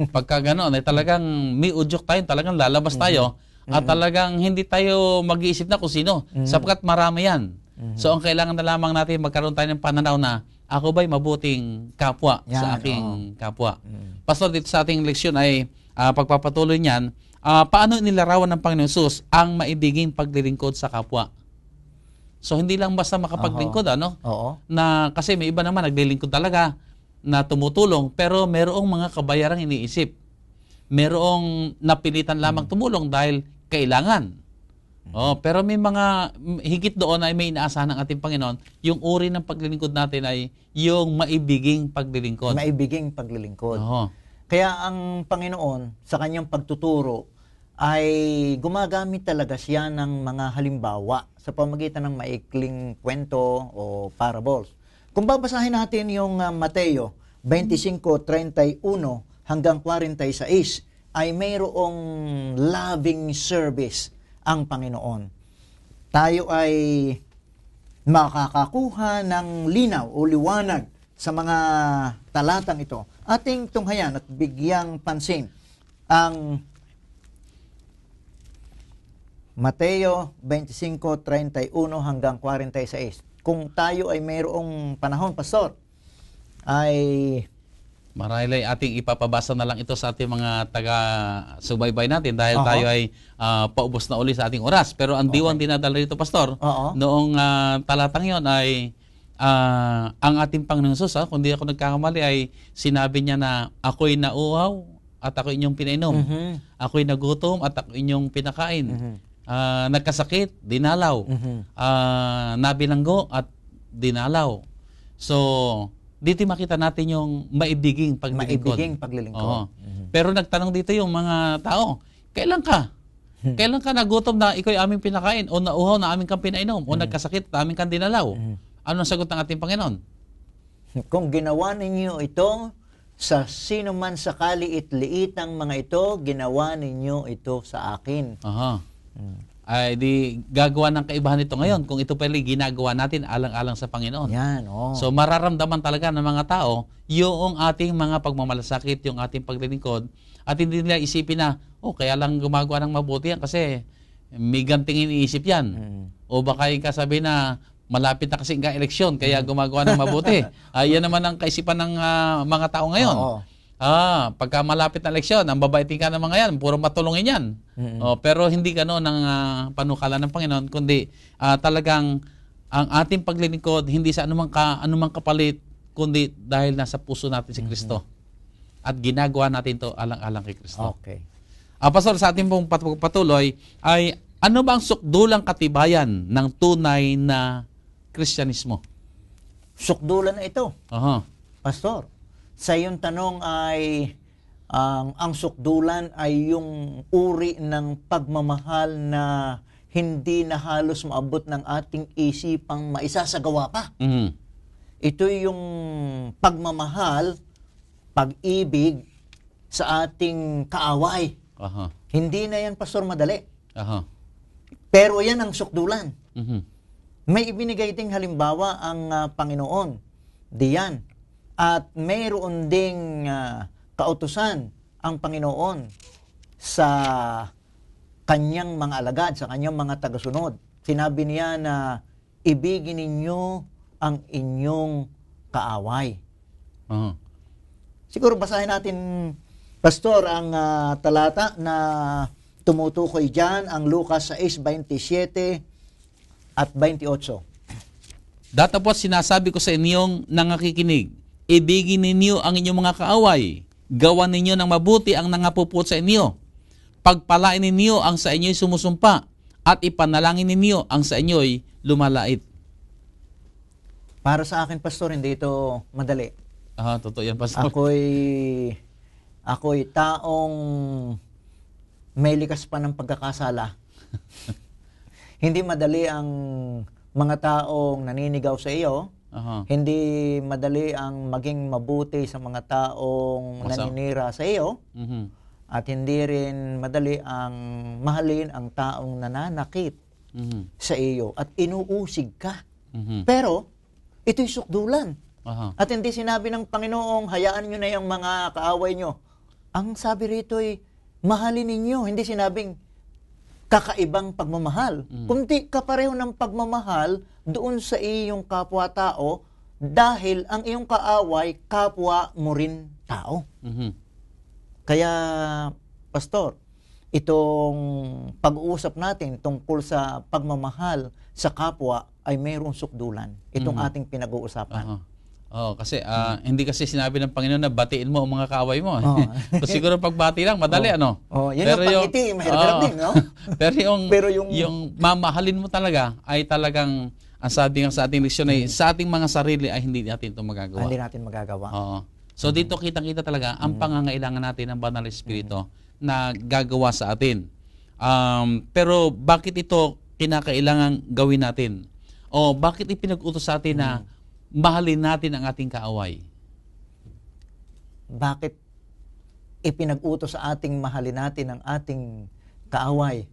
Pagka gano'n, ay talagang may udyok tayo, talagang lalabas tayo, at talagang hindi tayo mag-iisip na kung sino, sapagkat marami yan. So, ang kailangan na lamang natin magkaroon tayo ng pananaw na, ako ba'y mabuting kapwa sa aking kapwa? Pastor, dito sa ating leksyon ay pagpapatuloy niyan, paano nilarawan ng Panginoong Hesus ang maibiging paglilingkod sa kapwa? So, hindi lang basta makapaglingkod, na kasi may iba naman naglilingkod talaga na tumutulong, pero merong mga kabayarang iniisip. Merong napilitan lamang tumulong dahil kailangan. Pero may mga higit doon ay may inaasahan ng ating Panginoon, yung uri ng paglilingkod natin ay yung maibiging paglilingkod. Maibiging paglilingkod. Kaya ang Panginoon, sa kanyang pagtuturo, ay gumagamit talaga siya ng mga halimbawa sa pamagitan ng maikling kwento o parables. Kung babasahin natin yung Mateo 25:31 hanggang 46, ay mayroong loving service ang Panginoon. Tayo ay makakakuha ng linaw o liwanag sa mga talatang ito. Ating tunghayan at bigyang pansin ang Mateo 25:31 hanggang 46. Kung tayo ay mayroong panahon, Pastor, ay marahil ay ating ipapabasa na lang ito sa ating mga taga-subaybay natin dahil tayo ay paubos na uli sa ating oras. Pero ang diwang dinadala rito, Pastor, noong talatang yon ay ang ating Panginoong Hesus, kung di ako nagkakamali, ay sinabi niya na ako'y nauuhaw at ako inyong pinainom. Ako'y nagutom at ako inyong pinakain. Nagkasakit, dinalaw. Nabilanggo at dinalaw. So, dito makita natin yung maibiging paglilingkod. Maibiging paglilingkod. Pero nagtanong dito yung mga tao, kailan ka? Kailan ka nagutom na ikaw ay aming pinakain o nauhaw na aming kang pinainom o nagkasakit na aming kang dinalaw? Ano ang sagot ng ating Panginoon? Kung ginawa ninyo ito sa sino man sa kaliit-liitang mga ito, ginawa ninyo ito sa akin. Ay di gagawa ng kaibahan ito ngayon kung ito pala ginagawa natin alang-alang sa Panginoon. So mararamdaman talaga ng mga tao yung ating mga pagmamalasakit, yung ating paglilingkod, at hindi nila isipin na, kaya lang gumagawa ng mabuti yan kasi may ganting iniisip yan. O baka yung kasabi na malapit na kasi ang eleksyon kaya gumagawa ng mabuti. Yan naman ang kaisipan ng mga tao ngayon. Pagka malapit na eleksyon, ang babaitin ka ng mga yan, puro matulungin yan. Pero hindi ganoon ang panukala ng Panginoon, kundi talagang ang ating paglilingkod hindi sa anumang kapalit, kundi dahil nasa puso natin si Kristo. At ginagawa natin to alang-alang kay Kristo. Pastor, sa ating pong patuloy ay ano ba ang sukdulang katibayan ng tunay na Kristyanismo? Sukdulan na ito. Pastor, sa iyong tanong ay ang sukdulan ay yung uri ng pagmamahal na hindi na halos maabot ng ating isipang maisasagawa pa. Ito yung pagmamahal pag-ibig sa ating kaaway. Aha. Hindi na yan, Pastor, madali. Aha. Pero yan ang sukdulan. Mhm. May ibinigay ding halimbawa ang Panginoon diyan. At mayroon ding kautusan ang Panginoon sa kanyang mga alagad, sa kanyang mga tagasunod. Sinabi niya na ibigin ninyo ang inyong kaaway. Aha. Siguro basahin natin, Pastor, ang talata na tumutukoy dyan, ang Lucas 6:27 at 28. Datapot sinasabi ko sa inyong nangakikinig, ibigin ninyo ang inyong mga kaaway, gawan ninyo ng mabuti ang nangapuput sa inyo, pagpalain ninyo ang sa inyo'y sumusumpa, at ipanalangin ninyo ang sa inyo'y lumalait. Para sa akin, Pastor, hindi ito madali. Aha, totoo yan, Pastor. Ako'y taong may likas pa ng pagkakasala. Hindi madali ang mga taong naninigaw sa iyo. Aha. Hindi madali ang maging mabuti sa mga taong naninira sa iyo. Mhm. At hindi rin madali ang mahalin ang taong nananakit Mhm. sa iyo at inuusig ka. Mhm. Pero, ito'y sukdulan. Aha. At hindi sinabi ng Panginoong, hayaan nyo na yung mga kaaway nyo. Ang sabi rito'y, mahalin ninyo. Hindi sinabing kakaibang pagmamahal. Kundi kapareho ng pagmamahal doon sa iyong kapwa-tao dahil ang iyong kaaway, kapwa mo rin tao. Mhm. Kaya, Pastor, itong pag-uusap natin tungkol sa pagmamahal sa kapwa ay mayroong sukdulan. Itong ating pinag-uusapan. Aha. Oh, kasi hindi kasi sinabi ng Panginoon na batiin mo ang mga kaaway mo. So, siguro pagbati lang madali ano. Oh, yan yung pangiti, mahirap din, no? Pero yung mamahalin mo talaga ay talagang ang sabi nga sa ating leksyon ay sa ating mga sarili ay hindi natin ito magagawa. Hindi natin magagawa. Oo. So dito kitang-kita talaga ang pangangailangan natin ng Banal na Espiritu na gagawa sa atin. Pero bakit ito kinakailangan gawin natin? O bakit ipinag-utos sa atin na mahalin natin ang ating kaaway? Bakit ipinag-utos sa ating mahalin natin ang ating kaaway?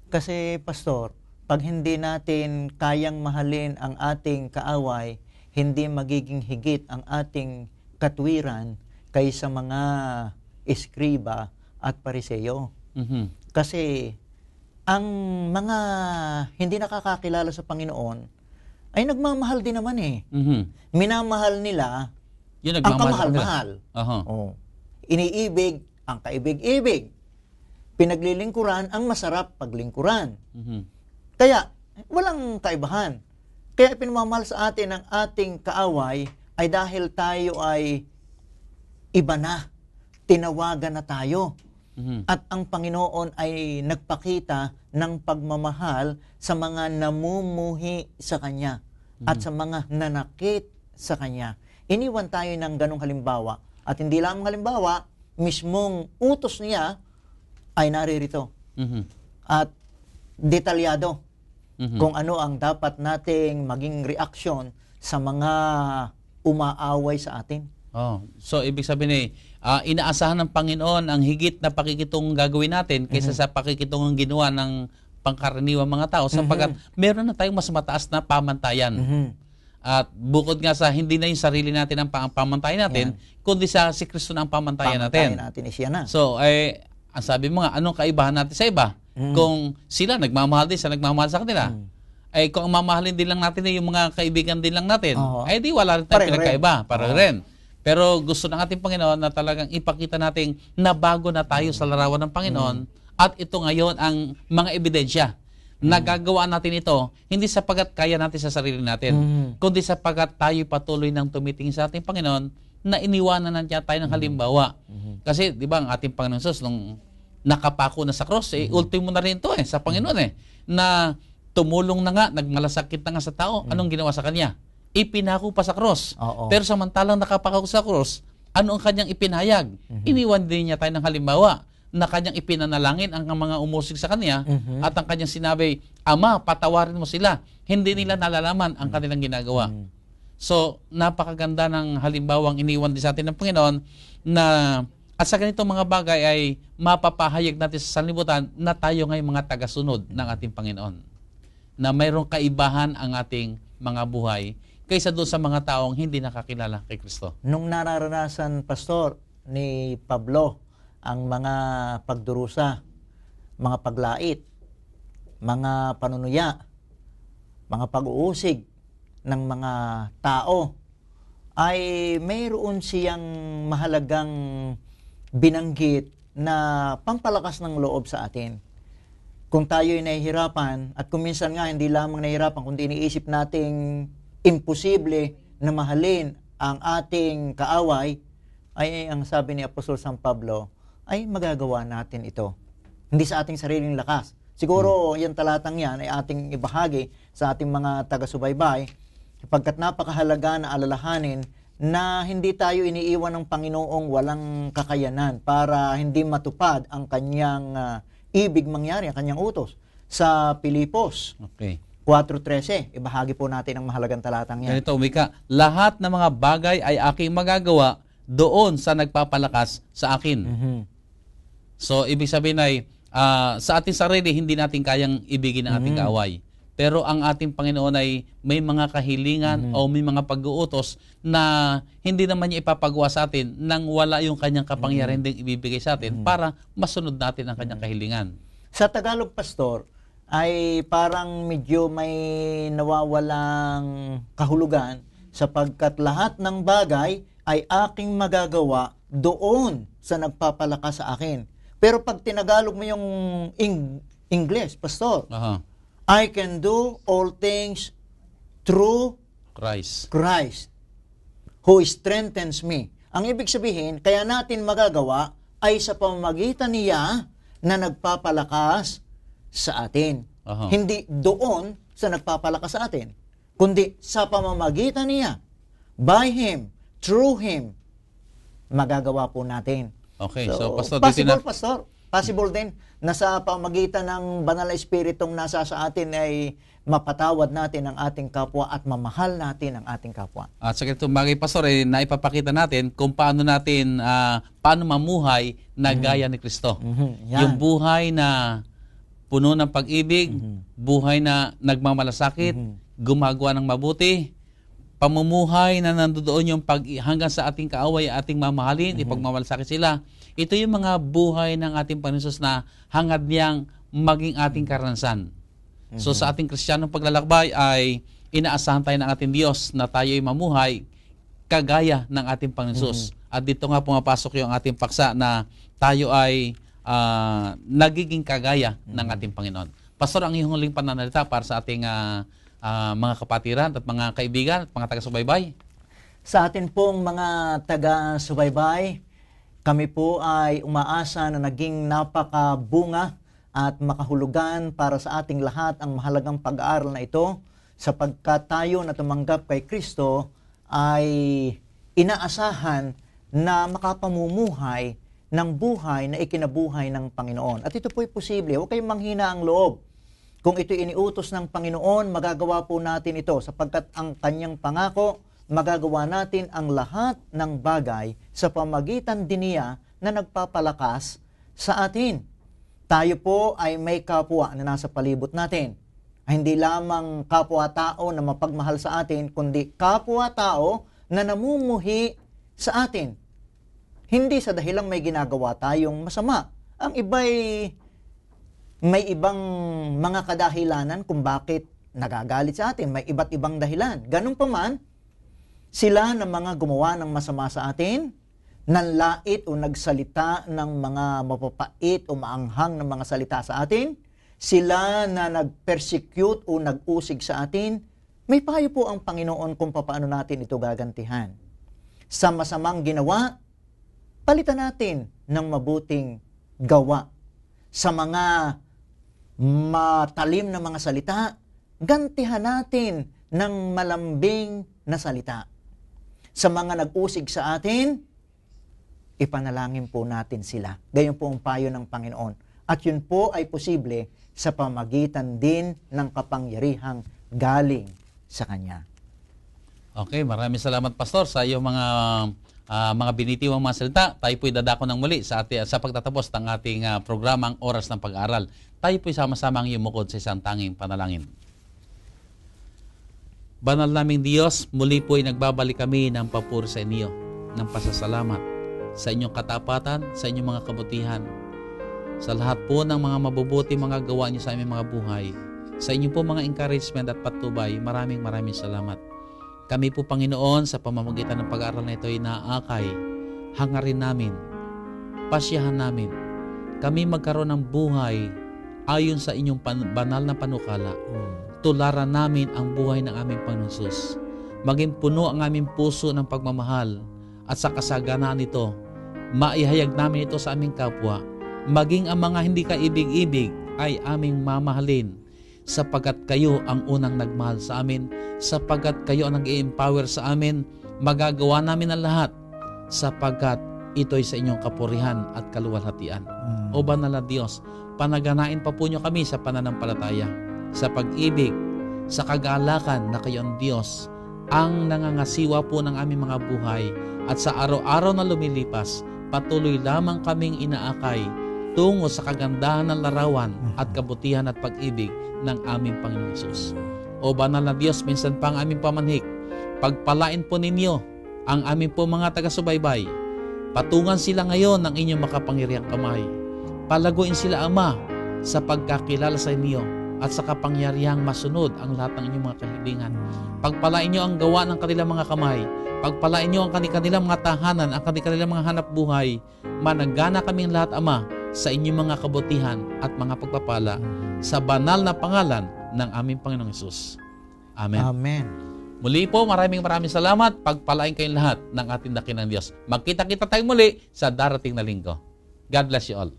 Kasi Pastor, pag hindi natin kayang mahalin ang ating kaaway, hindi magiging higit ang ating katwiran kaysa mga eskriba at pariseyo. Mhm. Kasi ang mga hindi nakakakilala sa Panginoon ay nagmamahal din naman eh. Mhm. Minamahal nila Yun ang nagmamahal. kamahal-mahal. Aha. Oh. Iniibig ang kaibig-ibig. Pinaglilingkuran ang masarap paglingkuran. Mhm. Kaya, walang kaibahan. Kaya pinamamahal sa atin ang ating kaaway ay dahil tayo ay iba na. Tinawagan na tayo. Mhm. At ang Panginoon ay nagpakita ng pagmamahal sa mga namumuhi sa Kanya at sa mga nanakit sa Kanya. Iniwan tayo ng ganong halimbawa. At hindi lang halimbawa, mismong utos niya ay naririto. Mhm. At detalyado Mhm. kung ano ang dapat nating maging reaksyon sa mga umaaway sa atin. Oh, so ibig sabihin inaasahan ng Panginoon ang higit na pakikitong gagawin natin kaysa sa pakikitong ginawa ng pangkaraniwang mga tao sapagkat meron na tayong mas mataas na pamantayan. At bukod nga sa hindi na yung sarili natin ang pamantayan natin, kundi si Kristo na ang pamantayan natin. Pamantayan natin siya na. So, ang sabi mo nga, anong kaibahan natin sa iba? Kung sila nagmamahal din sa nagmamahal sa kanila, kung ang mamahalin din lang natin yung mga kaibigan din lang natin, di wala rin tayong pinagkaiba. Pareho rin. Pero gusto ng ating Panginoon na talagang ipakita natin na bago na tayo sa larawan ng Panginoon at ito ngayon ang mga ebidensya. Nagagawa natin ito hindi sapagat kaya natin sa sarili natin, kundi sapagat tayo patuloy nang tumitingin sa ating Panginoon na iniwanan na niya tayo ng halimbawa. Kasi di ba ang ating Panginoon Jesus nung nakapako na sa cross, ultimo na rin ito sa Panginoon na tumulong na nga, nagmalasakit na nga sa tao, anong ginawa sa kanya? Ipinako pa sa cross. Pero samantalang nakapako sa cross, ano ang kanyang ipinahayag? Iniwan din niya tayo ng halimbawa na kanyang ipinanalangin ang mga umusig sa kanya at ang kanyang sinabi, Ama, patawarin mo sila. Hindi nila nalalaman ang kanilang ginagawa. So, napakaganda ng halimbawang iniwan din sa atin ng Panginoon na at sa ganitong mga bagay ay mapapahayag natin sa sanlibutan na tayo ngay mga tagasunod ng ating Panginoon. Na mayroong kaibahan ang ating mga buhay kaysa doon sa mga taong hindi nakakilala kay Kristo. Nung nararanasan, Pastor, ni Pablo ang mga pagdurusa, mga paglait, mga panunuya, mga pag-uusig ng mga tao, ay mayroon siyang mahalagang binanggit na pampalakas ng loob sa atin. Kung tayo ay nahihirapan, at kung minsan nga hindi lamang nahihirapan, kundi iniisip nating imposible na mahalin ang ating kaaway, ay ang sabi ni Apostol San Pablo, ay magagawa natin ito. Hindi sa ating sariling lakas. Siguro yung talatang yan ay ating ibahagi sa ating mga taga-subaybay, sapagkat napakahalaga na alalahanin na hindi tayo iniiwan ng Panginoong walang kakayanan para hindi matupad ang kanyang ibig mangyari, ang kanyang utos. Sa Pilipos 4:13, ibahagi po natin ang mahalagang talatang yan. Ganito, wika, lahat ng mga bagay ay aking magagawa doon sa nagpapalakas sa akin. So, ibig sabihin ay, sa ating sarili, hindi natin kayang ibigin ang ating kaaway. Pero ang ating Panginoon ay may mga kahilingan o may mga pag-uutos na hindi naman niya ipapagawa sa atin nang wala yung kanyang kapangyarihan ding ibibigay sa atin para masunod natin ang kanyang kahilingan. Sa Tagalog, Pastor, ay parang medyo may nawawalang kahulugan sapagkat lahat ng bagay ay aking magagawa doon sa nagpapalakas sa akin. Pero pag tinagalog mo yung English, Pastor, I can do all things through Christ who strengthens me. Ang ibig sabihin, kaya natin magagawa ay sa pamamagitan niya na nagpapalakas sa atin. Hindi doon sa nagpapalakas sa atin, kundi sa pamamagitan niya. By Him, through Him, magagawa po natin. Okay, so Pastor, Pastor, possible din na sa pamagitan ng banal na espiritong nasa sa atin ay mapatawad natin ang ating kapwa at mamahal natin ang ating kapwa. At sa ganitong bagay, Pastor, naipapakita natin kung paano natin, paano mamuhay na gaya ni Kristo. Yung buhay na puno ng pag-ibig, buhay na nagmamalasakit, gumagawa ng mabuti, pamumuhay na nandoon yung hanggang sa ating kaaway, ating mamahalin, ipagmamalasakit sila. Ito yung mga buhay ng ating Panginoon Jesus na hangad niyang maging ating karanasan. So sa ating Kristiyanong paglalakbay ay inaasahan tayo ng ating Diyos na tayo ay mamuhay kagaya ng ating Panginoon Jesus. At dito nga pumapasok yung ating paksa na tayo ay nagiging kagaya ng ating Panginoon. Pastor, ang iyong huling pananalita para sa ating mga kapatiran at mga kaibigan at mga taga-subaybay. Sa atin pong mga taga-subaybay, kami po ay umaasa na naging napakabunga at makahulugan para sa ating lahat ang mahalagang pag-aaral na ito sapagkat tayo na tumanggap kay Kristo ay inaasahan na makapamumuhay ng buhay na ikinabuhay ng Panginoon. At ito po ay posible. Huwag kayong manghina ang loob. Kung ito iniutos ng Panginoon, magagawa po natin ito sapagkat ang kanyang pangako, magagawa natin ang lahat ng bagay sa pamagitan din niya na nagpapalakas sa atin. Tayo po ay may kapwa na nasa palibot natin. Hindi lamang kapwa-tao na mapagmahal sa atin, kundi kapwa-tao na namumuhi sa atin. Hindi sa dahilang may ginagawa tayong masama. Ang iba'y may ibang mga kadahilanan kung bakit nagagalit sa atin. May iba't ibang dahilan. Ganun pa man, sila na mga gumawa ng masama sa atin, nanlait o nagsalita ng mga mapapait o maanghang ng mga salita sa atin, sila na nag-persecute o nag-usig sa atin, may payo po ang Panginoon kung paano natin ito gagantihan. Sa masamang ginawa, palitan natin ng mabuting gawa. Sa mga matalim na mga salita, gantihan natin ng malambing na salita. Sa mga nag-usig sa atin, ipanalangin po natin sila. Gayon po ang payo ng Panginoon. At yun po ay posible sa pamagitan din ng kapangyarihang galing sa Kanya. Okay, maraming salamat Pastor sa iyong mga binitiwang mga salita. Tayo po'y dadako ng muli sa pagtatapos ng ating programang Oras ng Pag-aaral. Tayo po'y sama-sama ang yumukod sa isang tanging panalangin. Banal naming Diyos, muli po'y nagbabalik kami ng papuri sa inyo, ng pasasalamat sa inyong katapatan, sa inyong mga kabutihan, sa lahat po ng mga mabubuti mga gawa niyo sa aming mga buhay, sa inyo po mga encouragement at patubay. Maraming salamat. Kami po, Panginoon, sa pamamagitan ng pag-aaral na ito ay naakay, hangarin namin, pasyahan namin, kami magkaroon ng buhay ayon sa inyong banal na panukala. Tularan namin ang buhay ng aming Panginoon Jesus. Maging puno ang aming puso ng pagmamahal at sa kasaganaan nito, maihayag namin ito sa aming kapwa. Maging ang mga hindi kaibig-ibig ay aming mamahalin sapagkat kayo ang unang nagmahal sa amin, sapagkat kayo ang nag-i-empower sa amin. Magagawa namin ang lahat sapagkat ito'y sa inyong kapurihan at kaluwalhatian. O banal na Diyos, panaganain pa po nyo kami sa pananampalataya, sa pag-ibig, sa kagalakan na kayo ang Diyos, ang nangangasiwa po ng aming mga buhay, at sa araw-araw na lumilipas, patuloy lamang kaming inaakay tungo sa kagandahan ng larawan at kabutihan at pag-ibig ng aming Panginoon Hesus. O banal na Diyos, minsan pa ang aming pamanhik, pagpalain po ninyo ang aming po mga taga-subaybay. Patungan sila ngayon ng inyong makapangyarihang kamay. Palaguin sila, Ama, sa pagkakilala sa inyo at sa kapangyarihang masunod ang lahat ng inyong mga kahilingan. Pagpalain nyo ang gawa ng kanilang mga kamay. Pagpalain nyo ang kanilang mga tahanan, ang kanilang mga hanap buhay. Managana kaming lahat, Ama, sa inyong mga kabutihan at mga pagpapala sa banal na pangalan ng aming Panginoong Hesus. Amen. Amen. Muli po, maraming salamat. Pagpalain kayong lahat ng ating dakilang Diyos. Magkita-kita tayong muli sa darating na linggo. God bless you all.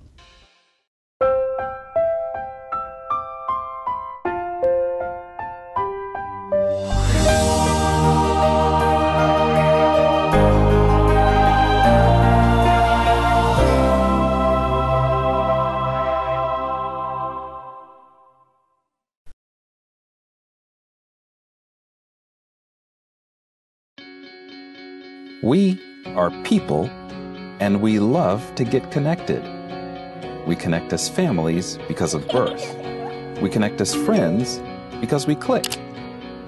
We are people, and we love to get connected. We connect as families because of birth. We connect as friends because we click.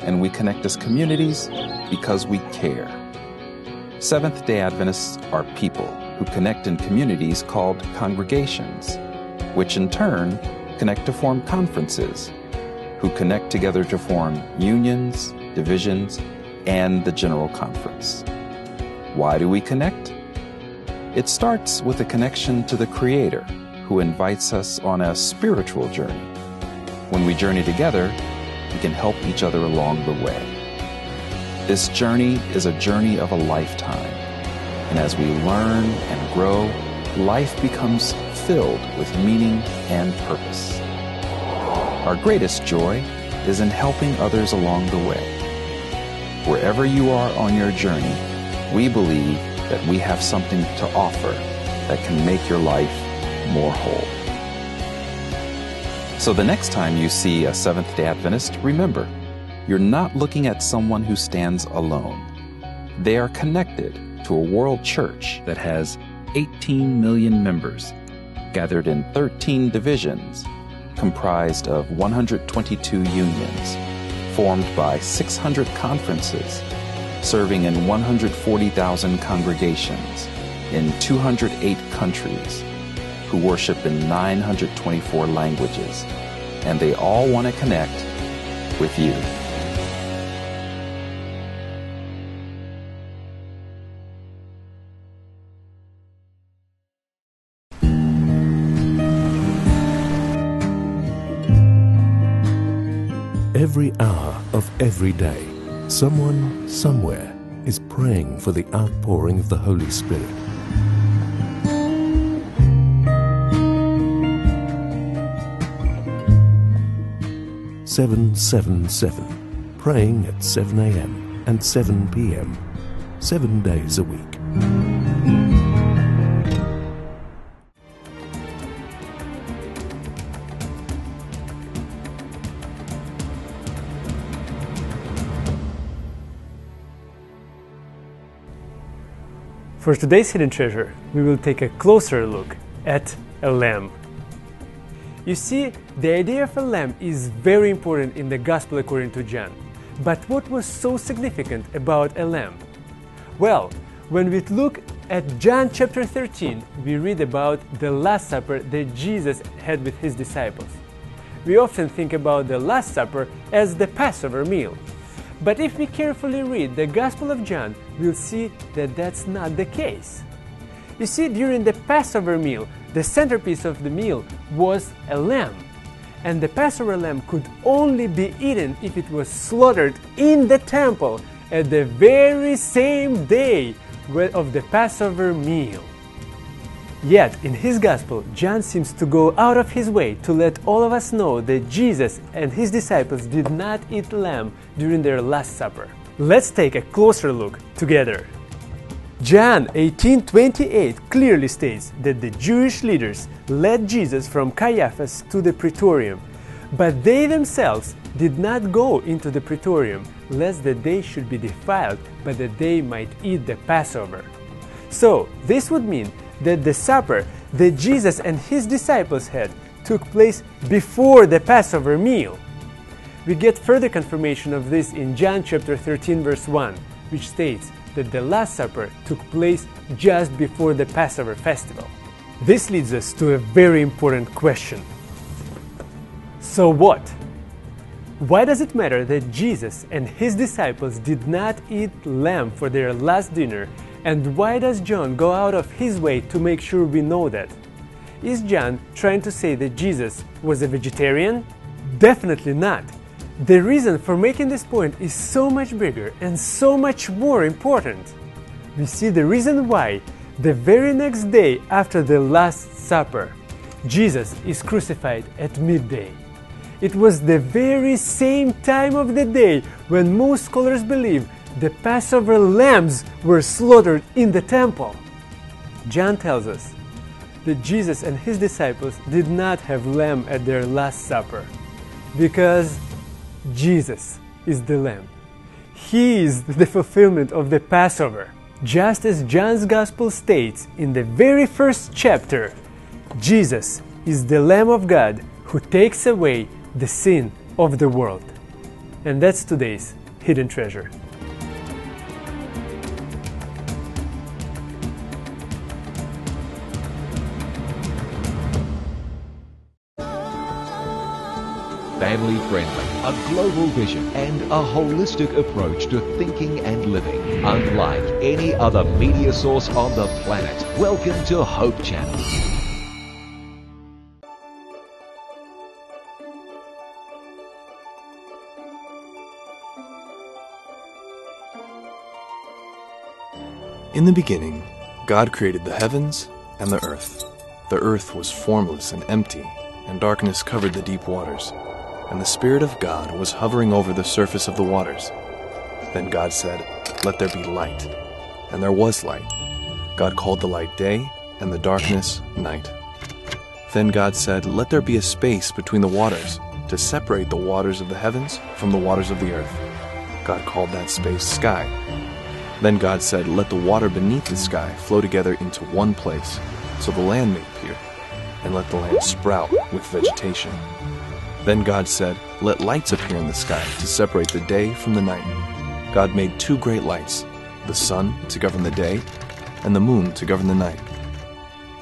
And we connect as communities because we care. Seventh-day Adventists are people who connect in communities called congregations, which in turn connect to form conferences, who connect together to form unions, divisions, and the General Conference. Why do we connect? It starts with a connection to the Creator, who invites us on a spiritual journey. When we journey together, we can help each other along the way. This journey is a journey of a lifetime, and as we learn and grow, life becomes filled with meaning and purpose. Our greatest joy is in helping others along the way. Wherever you are on your journey, we believe that we have something to offer that can make your life more whole. So the next time you see a Seventh-day Adventist, remember, you're not looking at someone who stands alone. They are connected to a world church that has 18 million members, gathered in 13 divisions, comprised of 122 unions, formed by 600 conferences, serving in 140,000 congregations in 208 countries, who worship in 924 languages, and they all want to connect with you. Every hour of every day, someone, somewhere, is praying for the outpouring of the Holy Spirit. "777", praying at 7 a.m. and 7 p.m., 7 days a week. For today's Hidden Treasure, we will take a closer look at a lamb. You see, the idea of a lamb is very important in the Gospel according to John. But what was so significant about a lamb? Well, when we look at John chapter 13, we read about the Last Supper that Jesus had with his disciples. We often think about the Last Supper as the Passover meal. But if we carefully read the Gospel of John, we'll see that that's not the case. You see, during the Passover meal, the centerpiece of the meal was a lamb. And the Passover lamb could only be eaten if it was slaughtered in the temple at the very same day of the Passover meal. Yet, in his Gospel, John seems to go out of his way to let all of us know that Jesus and his disciples did not eat lamb during their Last Supper. Let's take a closer look together. John 18:28 clearly states that the Jewish leaders led Jesus from Caiaphas to the Praetorium, but they themselves did not go into the Praetorium, lest that they should be defiled, but that they might eat the Passover. So, this would mean that the supper that Jesus and his disciples had took place before the Passover meal. We get further confirmation of this in John chapter 13 verse 1, which states that the Last Supper took place just before the Passover festival. This leads us to a very important question. So what? Why does it matter that Jesus and his disciples did not eat lamb for their last dinner, and why does John go out of his way to make sure we know that? Is John trying to say that Jesus was a vegetarian? Definitely not. The reason for making this point is so much bigger and so much more important. We see the reason why the very next day after the Last Supper, Jesus is crucified at midday. It was the very same time of the day when most scholars believe the Passover lambs were slaughtered in the temple. John tells us that Jesus and his disciples did not have lamb at their Last Supper because Jesus is the lamb. He is the fulfillment of the Passover. Just as John's Gospel states in the very first chapter, Jesus is the Lamb of God who takes away the sin of the world. And that's today's Hidden Treasure. Family friendly, a global vision, and a holistic approach to thinking and living. Unlike any other media source on the planet. Welcome to Hope Channel. In the beginning, God created the heavens and the earth. The earth was formless and empty, and darkness covered the deep waters. And the Spirit of God was hovering over the surface of the waters. Then God said, "Let there be light." And there was light. God called the light day, and the darkness night. Then God said, "Let there be a space between the waters, to separate the waters of the heavens from the waters of the earth." God called that space sky. Then God said, "Let the water beneath the sky flow together into one place, so the land may appear, and let the land sprout with vegetation." Then God said, "Let lights appear in the sky to separate the day from the night." God made two great lights, the sun to govern the day, and the moon to govern the night.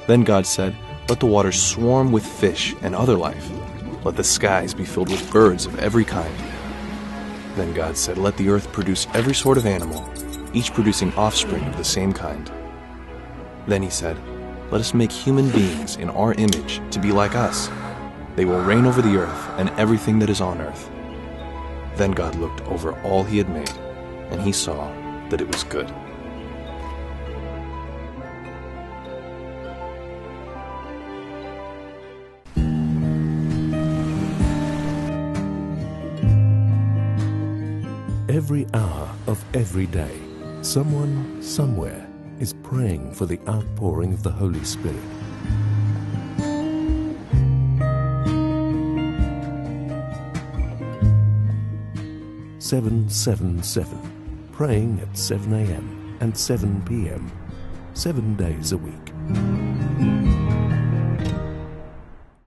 Then God said, "Let the waters swarm with fish and other life. Let the skies be filled with birds of every kind." Then God said, "Let the earth produce every sort of animal, each producing offspring of the same kind." Then he said, "Let us make human beings in our image to be like us. They will reign over the earth and everything that is on earth." Then God looked over all he had made, and he saw that it was good. Every hour of every day, someone somewhere is praying for the outpouring of the Holy Spirit. (777), praying at 7 a.m. and 7 p.m. 7 days a week.